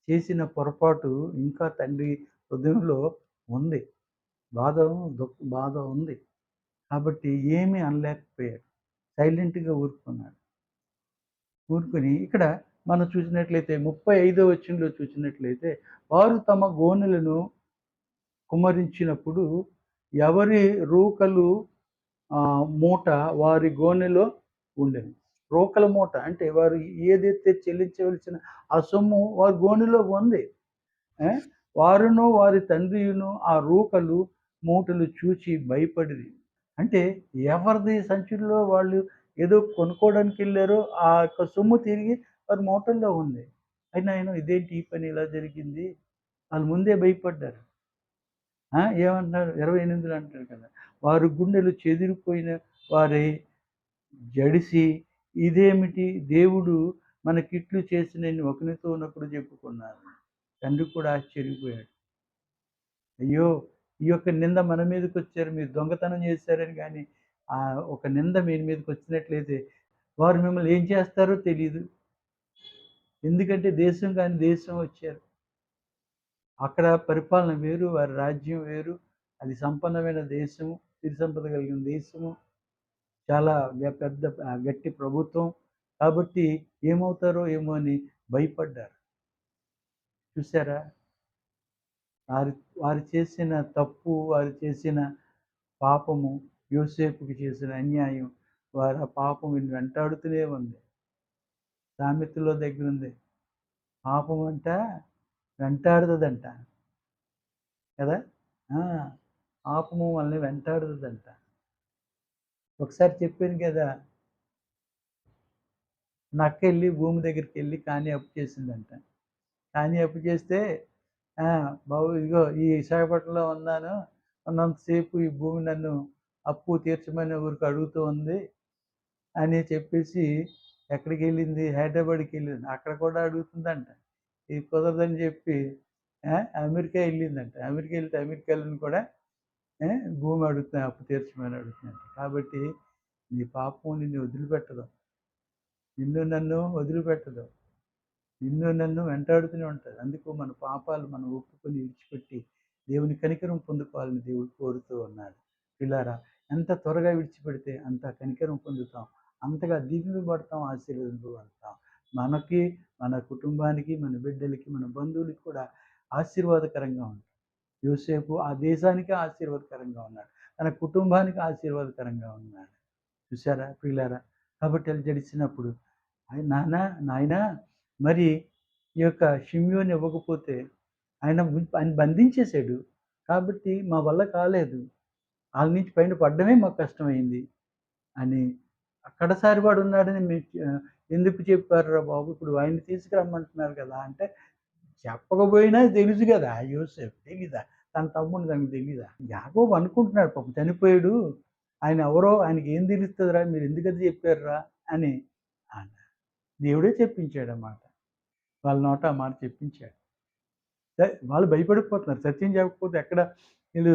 చేసిన పొరపాటు ఇంకా తండ్రి హృదయంలో ఉంది. బాధ ఉంది. కాబట్టి ఏమీ అనలేకపోయాడు. సైలెంట్‌గా ఊరుకున్నాడు. ఊరుకొని ఇక్కడ మనం చూసినట్లయితే 35వ వచనంలో చూసినట్లయితే వారు తమ గోనెలను కుమ్మరించినప్పుడు ఎవరి రూకలు మూట వారి గోనెలో ఉండెను. రూకల మూట అంటే వారు ఏదైతే చెల్లించవలసిన ఆ సొమ్ము వారి గోనెలో ఉంది. వారును వారి తండ్రియును ఆ రూకలు మూటలు చూచి భయపడిరి. అంటే ఎవరిది సంచుల్లో వాళ్ళు ఏదో కొనుక్కోవడానికి వెళ్ళారో ఆ యొక్క సొమ్ము తిరిగి వారి మూటల్లో ఉంది. అయినా ఆయన ఇదేంటి ఈ పని ఇలా జరిగింది, వాళ్ళు ముందే భయపడ్డారు. ఏమంటున్నారు 28లో అంటారు కదా, వారి గుండెలు చెదిరిపోయిన వారి జడిసి ఇదేమిటి దేవుడు మనకిట్లు చేసినని ఒకనితో ఉన్నప్పుడు చెప్పుకున్నారు. తండ్రి కూడా ఆశ్చర్యపోయాడు. అయ్యో, ఈ యొక్క నింద మన మీదకి వచ్చారు, మీరు దొంగతనం చేశారని కానీ ఒక నింద మీ మీదకి వచ్చినట్లయితే వారు మిమ్మల్ని ఏం చేస్తారో తెలియదు. ఎందుకంటే దేశం కాని దేశం వచ్చారు. అక్కడ పరిపాలన వేరు, వారి రాజ్యం వేరు. అది సంపన్నమైన దేశము, సిరి సంపద కలిగిన దేశము, చాలా పెద్ద గట్టి ప్రభుత్వం. కాబట్టి ఏమవుతారో ఏమో అని భయపడ్డారు. చూసారా, వారు వారు చేసిన తప్పు, వారు చేసిన పాపము, యోసేపుకి చేసిన అన్యాయం, వారు ఆ పాపం వెంటాడుతూనే ఉంది. సామెతలో దగ్గర ఉంది, పాపం అంట వెంటాడుతుందంట కదా. పాపము వాళ్ళని వెంటాడుతుందంట. ఒకసారి చెప్పాను కదా, నక్క వెళ్ళి భూమి దగ్గరికి వెళ్ళి కానీ అప్పు చేసిందంట. కానీ అప్పు చేస్తే బాబు ఇదిగో ఈ విశాఖపట్నంలో ఉన్నాను, ఉన్నంతసేపు ఈ భూమి నన్ను అప్పు తీర్చమని ఊరికి అడుగుతూ ఉంది అని చెప్పేసి ఎక్కడికి వెళ్ళింది, హైదరాబాద్కి వెళ్ళింది. అక్కడ కూడా అడుగుతుందంట. ఇది కుదరదని చెప్పి అమెరికా వెళ్ళిందంట. అమెరికా వెళ్తే అమెరికాలను కూడా భూమి అడుగుతున్నాయి, అప్పు తీర్చమని అడుగుతుందంట. కాబట్టి నీ పాపం నిన్ను వదిలిపెట్టదు, నిన్ను నన్ను వదిలిపెట్టదు, నిన్ను నన్ను వెంటాడుతూనే ఉంటుంది. అందుకు మన పాపాలు మనం ఒప్పుకొని విడిచిపెట్టి దేవుని కనికరం పొందుకోవాలని దేవుడు కోరుతూ ఉన్నాడు. పిల్లారా, ఎంత త్వరగా విడిచిపెడితే అంత కనికరం పొందుతాం, అంతగా దీవెనబడతాం, ఆశీర్వదింపబడతాం. మనకి, మన కుటుంబానికి, మన బిడ్డలకి, మన బంధువులకి కూడా ఆశీర్వాదకరంగా ఉంటుంది. యోసేపు ఆ దేశానికి ఆశీర్వాదకరంగా ఉన్నాడు, తన కుటుంబానికి ఆశీర్వాదకరంగా ఉన్నాడు. చూసారా పిల్లారా. కాబట్టి అది జడిసినప్పుడు నాయనా మరి ఈ యొక్క షిమ్యోని ఇవ్వకపోతే ఆయన బంధించేసాడు. కాబట్టి మా వల్ల కాలేదు. ఆళ్ళ నుంచి పైన పడ్డమే మాకు కష్టమైంది అని. కడసారి వాడున్నాడని ఎందుకు చెప్పారురా బాబు! ఇప్పుడు ఆయన్ని తీసుకురమ్మంటున్నారు కదా! అంటే చెప్పకపోయినా తెలుసు గదా! యోసేపు తెలీదా? తన తమ్ముడు తనకు తెలీదా? యాకోబు అనుకుంటున్నాడు పాపం చనిపోయాడు. ఆయన ఎవరో ఆయనకేం తెలుస్తదిరా? మీరెందుకది చెప్పారురా? అని అన్నాడు. దేవుడే చెప్పించాడన్నమాట. వాళ్ళ నోట ఆ మాట చెప్పించాడు. వాళ్ళు భయపడిపోతున్నారు. సత్యం చెప్పకపోతే ఎక్కడ వీళ్ళు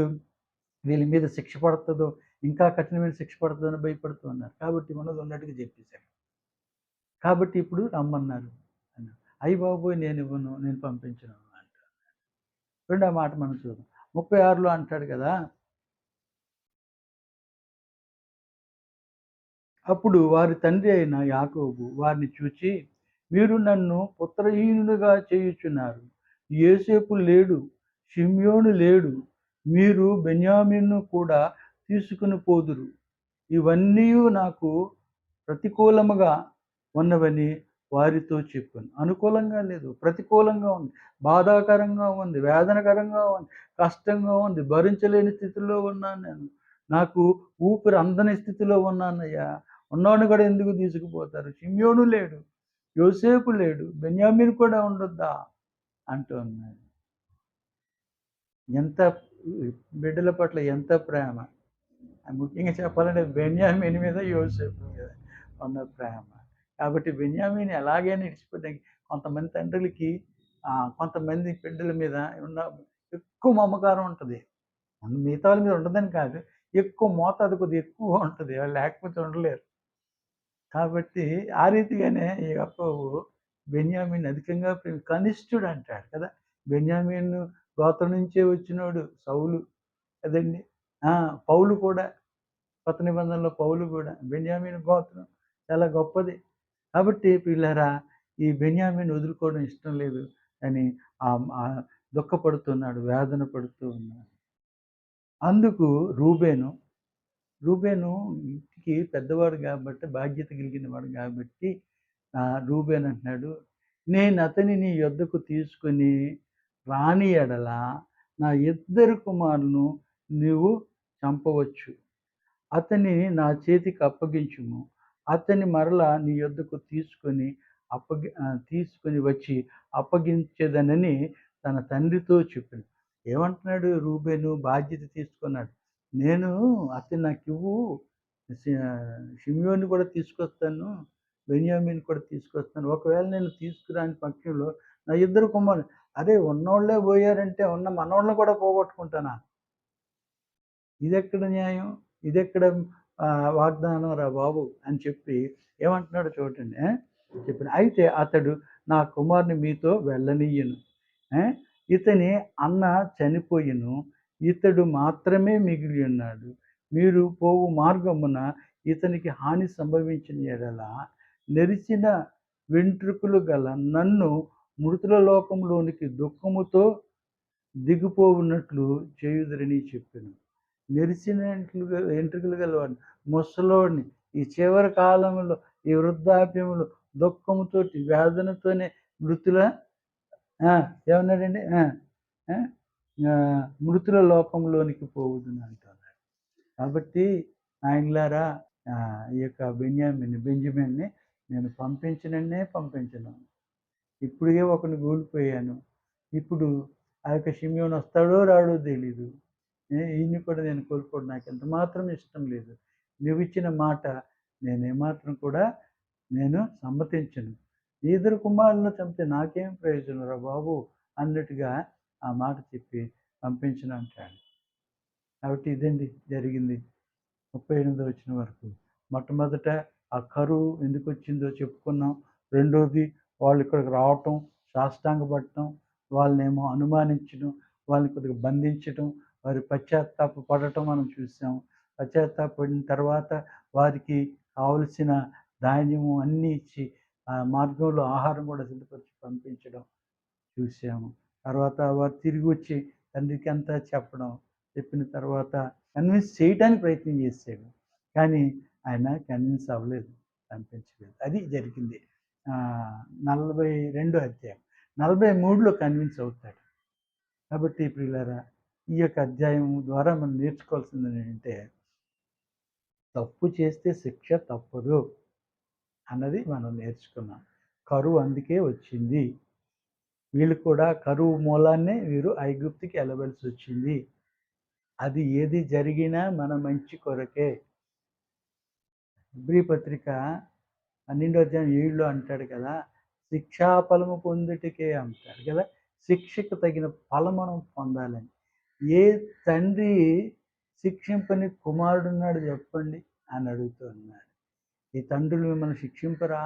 వీళ్ళ మీద శిక్ష పడతదో, ఇంకా కఠినమైన శిక్ష పడతదని భయపడుతూ ఉన్నారు. కాబట్టి ఉన్నది ఉన్నట్టుగా చెప్పేసాడు. కాబట్టి ఇప్పుడు రమ్మన్నారు అన్నాడు. అయ్య బాబోయ్! నేనివ్వను, నేను పంపించను అంటాడు. చూడండి ఆ మాట మనం చూద్దాం. 36లో అంటాడు కదా! అప్పుడు వారి తండ్రి అయిన యాకోబు వారిని చూచి, మీరు నన్ను పుత్రహీనునిగా చేయుచున్నారు. యోసేపు లేడు, షిమ్యోను లేడు. మీరు బెన్యామీనును కూడా తీసుకొని పోదురు. ఇవన్నీయు నాకు ప్రతికూలముగా ఉన్నవని వారితో చెప్పాను. అనుకూలంగా లేదు, ప్రతికూలంగా ఉంది, బాధాకరంగా ఉంది, వేదనకరంగా ఉంది, కష్టంగా ఉంది, భరించలేని స్థితిలో ఉన్నాను నేను. నాకు ఊపిరి అందని స్థితిలో ఉన్నానయ్యా. ఉన్నవాడిని కూడా ఎందుకు తీసుకుపోతారు? షిమ్యోను లేడు, యోసేపు లేడు, బెన్యామీను కూడా ఉండొద్దా అంటూ ఉన్నాడు. ఎంత బిడ్డల పట్ల ఎంత ప్రేమ! ముఖ్యంగా చెప్పాలంటే బెన్యామీన్ మీద యోసేపు మీద ఉన్న ప్రేమ. కాబట్టి బెన్యామీన్ ఎలాగైనా ఇడిచిపెట్టడానికి కొంతమంది తండ్రులకి కొంతమంది బిడ్డల మీద ఉన్న ఎక్కువ మమకారం ఉంటది. మిగతా వాళ్ళ మీద ఉండదని కాదు. ఎక్కువ మోతాదు కొద్దిగా ఎక్కువ ఉంటది. వాళ్ళు లేకపోతే ఉండలేరు. కాబట్టి ఆ రీతిగానే ఈ యాకోబు బెన్యామీన్ అధికంగా కనిష్ఠుడు అంటాడు కదా! బెన్యామీన్ గోత్రం నుంచే వచ్చినోడు సౌలు కదండీ! ఆ! పౌలు కూడా కొత్త నిబంధనలో పౌలు కూడా బెన్యామీను గోత్రం చాలా గొప్పది. కాబట్టి ప్రియులారా ఈ బెన్యామీను వదులుకోవడం ఇష్టం లేదు అని దుఃఖపడుతున్నాడు, వేదన పడుతూ ఉన్నాడు. అందుకు రూబేను, రూబేను ఇంటికి పెద్దవాడు కాబట్టి బాధ్యత కలిగిన వాడు కాబట్టి రూబేన్ అంటున్నాడు, నేను అతని నీ యొద్దకు తీసుకొని రాని ఎడల నా ఇద్దరు కుమారులను నీవు చంపవచ్చు. అతన్ని నా చేతికి అప్పగించుము. అతన్ని మరలా నీ యొద్దకు తీసుకొని వచ్చి అప్పగించేదనని తన తండ్రితో చెప్పాను. ఏమంటున్నాడు రూబేను బాధ్యత తీసుకున్నాడు. నేను అతన్ని నాకివ్వు. షి షిమ్యోన్ని కూడా తీసుకొస్తాను. బెన్యామీన్ని కూడా తీసుకొస్తాను. ఒకవేళ నేను తీసుకురాని పక్షంలో నా ఇద్దరు కుమారులు అరే ఉన్నోళ్ళే పోయారంటే ఉన్న మనోళ్ళని కూడా పోగొట్టుకుంటానా? ఇదెక్కడ న్యాయం? ఇదెక్కడ వాగ్దానం రా బాబు! అని చెప్పి ఏమంటున్నాడో చూడండి. చెప్పాను. అయితే అతడు నా కుమారుని మీతో వెళ్ళనియ్యను. ఇతని అన్న చనిపోయెను. ఇతడు మాత్రమే మిగిలి ఉన్నాడు. మీరు పోవు మార్గమున ఇతనికి హాని సంభవించిన యెడల నెరిసిన వెంట్రుకలు గల నన్ను మృతుల లోకంలోనికి దుఃఖముతో దిగిపోవున్నట్లు చేయుదురని చెప్పెను. నెరిసిన ఎంట్రుకలు గలవాడిని, ముసలోడిని ఈ చివరి కాలంలో, ఈ వృద్ధాప్యంలో దుఃఖంతోటి, వేదనతోనే మృతుల ఏమన్నాడండి? ఆ! మృతుల లోకంలోనికి పోవుదును అంటున్నాడు. కాబట్టి నాయనలారా ఈ యొక్క బెంజమిన్‌ని నేను పంపించను. ఇప్పుడే ఒకడిని కోల్పోయాను. ఇప్పుడు ఆ యొక్క షిమ్యోను వస్తాడో రాడో తెలీదు. ఈయన్ని కూడా నేను కోల్పోవడం నాకెంత మాత్రం ఇష్టం లేదు. నువ్విచ్చిన మాట నేనేమాత్రం కూడా సమ్మతించను. నీ ఇద్దరు కుమారులను చంపితే నాకేం ప్రయోజనంరా బాబు! అన్నట్టుగా ఆ మాట చెప్పి పంపించను అంటాడు. కాబట్టి ఇదండి జరిగింది. 38వ వచనం వరకు. మొట్టమొదట ఆ కరువు ఎందుకొచ్చిందో చెప్పుకున్నాం. రెండోది వాళ్ళు ఇక్కడికి రావటం, సాష్టాంగపడటం, వాళ్ళనేమో అనుమానించడం, వాళ్ళని కొద్దిగా బంధించటం, వారి పశ్చాత్తాప పడటం మనం చూసాం. పశ్చాత్తాపడిన తర్వాత వారికి కావలసిన ధాన్యము అన్నీ ఇచ్చి మార్గంలో ఆహారం కూడా సిద్ధపరిచి పంపించడం చూసాము. తర్వాత వారు తిరిగి వచ్చి తండ్రికి అంతా చెప్పిన తర్వాత కన్విన్స్ చేయటానికి ప్రయత్నం చేశాడు. కానీ ఆయన కన్విన్స్ అవ్వలేదు, పంపించలేదు. అది జరిగింది. 42 అధ్యాయం. 43లో కన్విన్స్ అవుతాడు. కాబట్టి ప్రియులారా, ఈ యొక్క అధ్యాయం ద్వారా మనం నేర్చుకోవాల్సింది ఏంటంటే, తప్పు చేస్తే శిక్ష తప్పదు అన్నది మనం నేర్చుకున్నాం. కరువు అందుకే వచ్చింది. వీళ్ళు కూడా కరువు మూలాన్నే వీరు ఐగుప్తుకి వెళ్ళవలసి వచ్చింది. అది ఏది జరిగినా మన మంచి కొరకే. హెబ్రీ పత్రిక 12వ అధ్యాయం 7లో అంటాడు కదా! శిక్షాఫలము పొందుటకే అంటాడు కదా! శిక్షకు తగిన ఫలం మనం పొందాలని. ఏ తండ్రి శిక్షింపని కుమారుడున్నాడు చెప్పండి అని అడుగుతూ ఉన్నాడు. ఈ తండ్రులు మిమ్మల్ని శిక్షింపరా?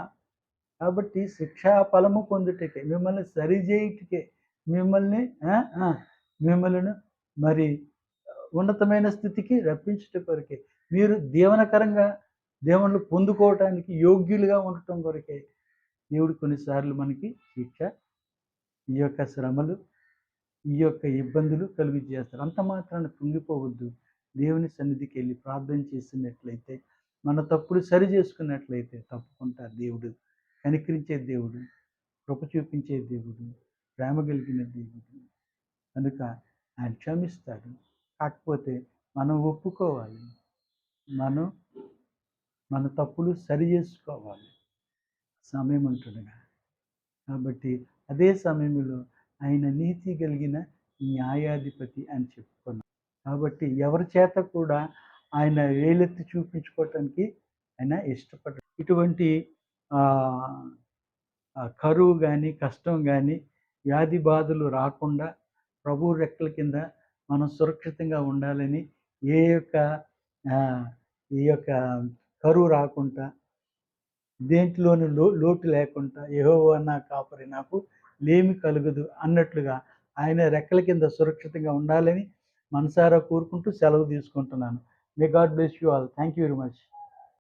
కాబట్టి శిక్షా ఫలము పొందుటకే, మిమ్మల్ని సరిచేయుటకే, మిమ్మల్ని మిమ్మలను మరి ఉన్నతమైన స్థితికి రప్పించుట కొరకే, మీరు దీవెనకరంగా దేవుళ్ళు పొందుకోవటానికి యోగ్యులుగా ఉండటం కొరకే దేవుడు కొన్నిసార్లు మనకి శిక్ష, ఈ యొక్క శ్రమలు, ఈ యొక్క ఇబ్బందులు కలుగజేస్తారు. అంత మాత్రాన కృంగిపోవద్దు. దేవుని సన్నిధికి వెళ్ళి ప్రార్థన చేసినట్లయితే, మన తప్పులు సరి చేసుకున్నట్లయితే తప్పకుండా దేవుడు కనికరించే దేవుడు, కృప చూపించే దేవుడు, ప్రేమ కలిగిన దేవుడు కనుక ఆయన క్షమిస్తాడు. కాకపోతే మనం ఒప్పుకోవాలి. మనం మన తప్పులు సరి చేసుకోవాలి సమయం ఉంటుండగా. కాబట్టి అదే సమయంలో ఆయన నీతి కలిగిన న్యాయాధిపతి అని చెప్పుకున్నాం. కాబట్టి ఎవరి చేత కూడా ఆయన వేలెత్తి చూపించుకోవటానికి ఆయన ఇష్టపడ్డాడు. ఇటువంటి కరువు కానీ, కష్టం కానీ, వ్యాధి బాధలు రాకుండా ప్రభువు రెక్కల కింద మనం సురక్షితంగా ఉండాలని, ఈ యొక్క కరువు రాకుండా, దేంట్లోని లోటు లేకుండా, యెహోవా నా కాపరి నాకు లేమి కలుగదు అన్నట్లుగా ఆయన రెక్కల కింద సురక్షితంగా ఉండాలని మనసారా కోరుకుంటూ సెలవు తీసుకుంటున్నాను. May God bless you all. Thank you very much.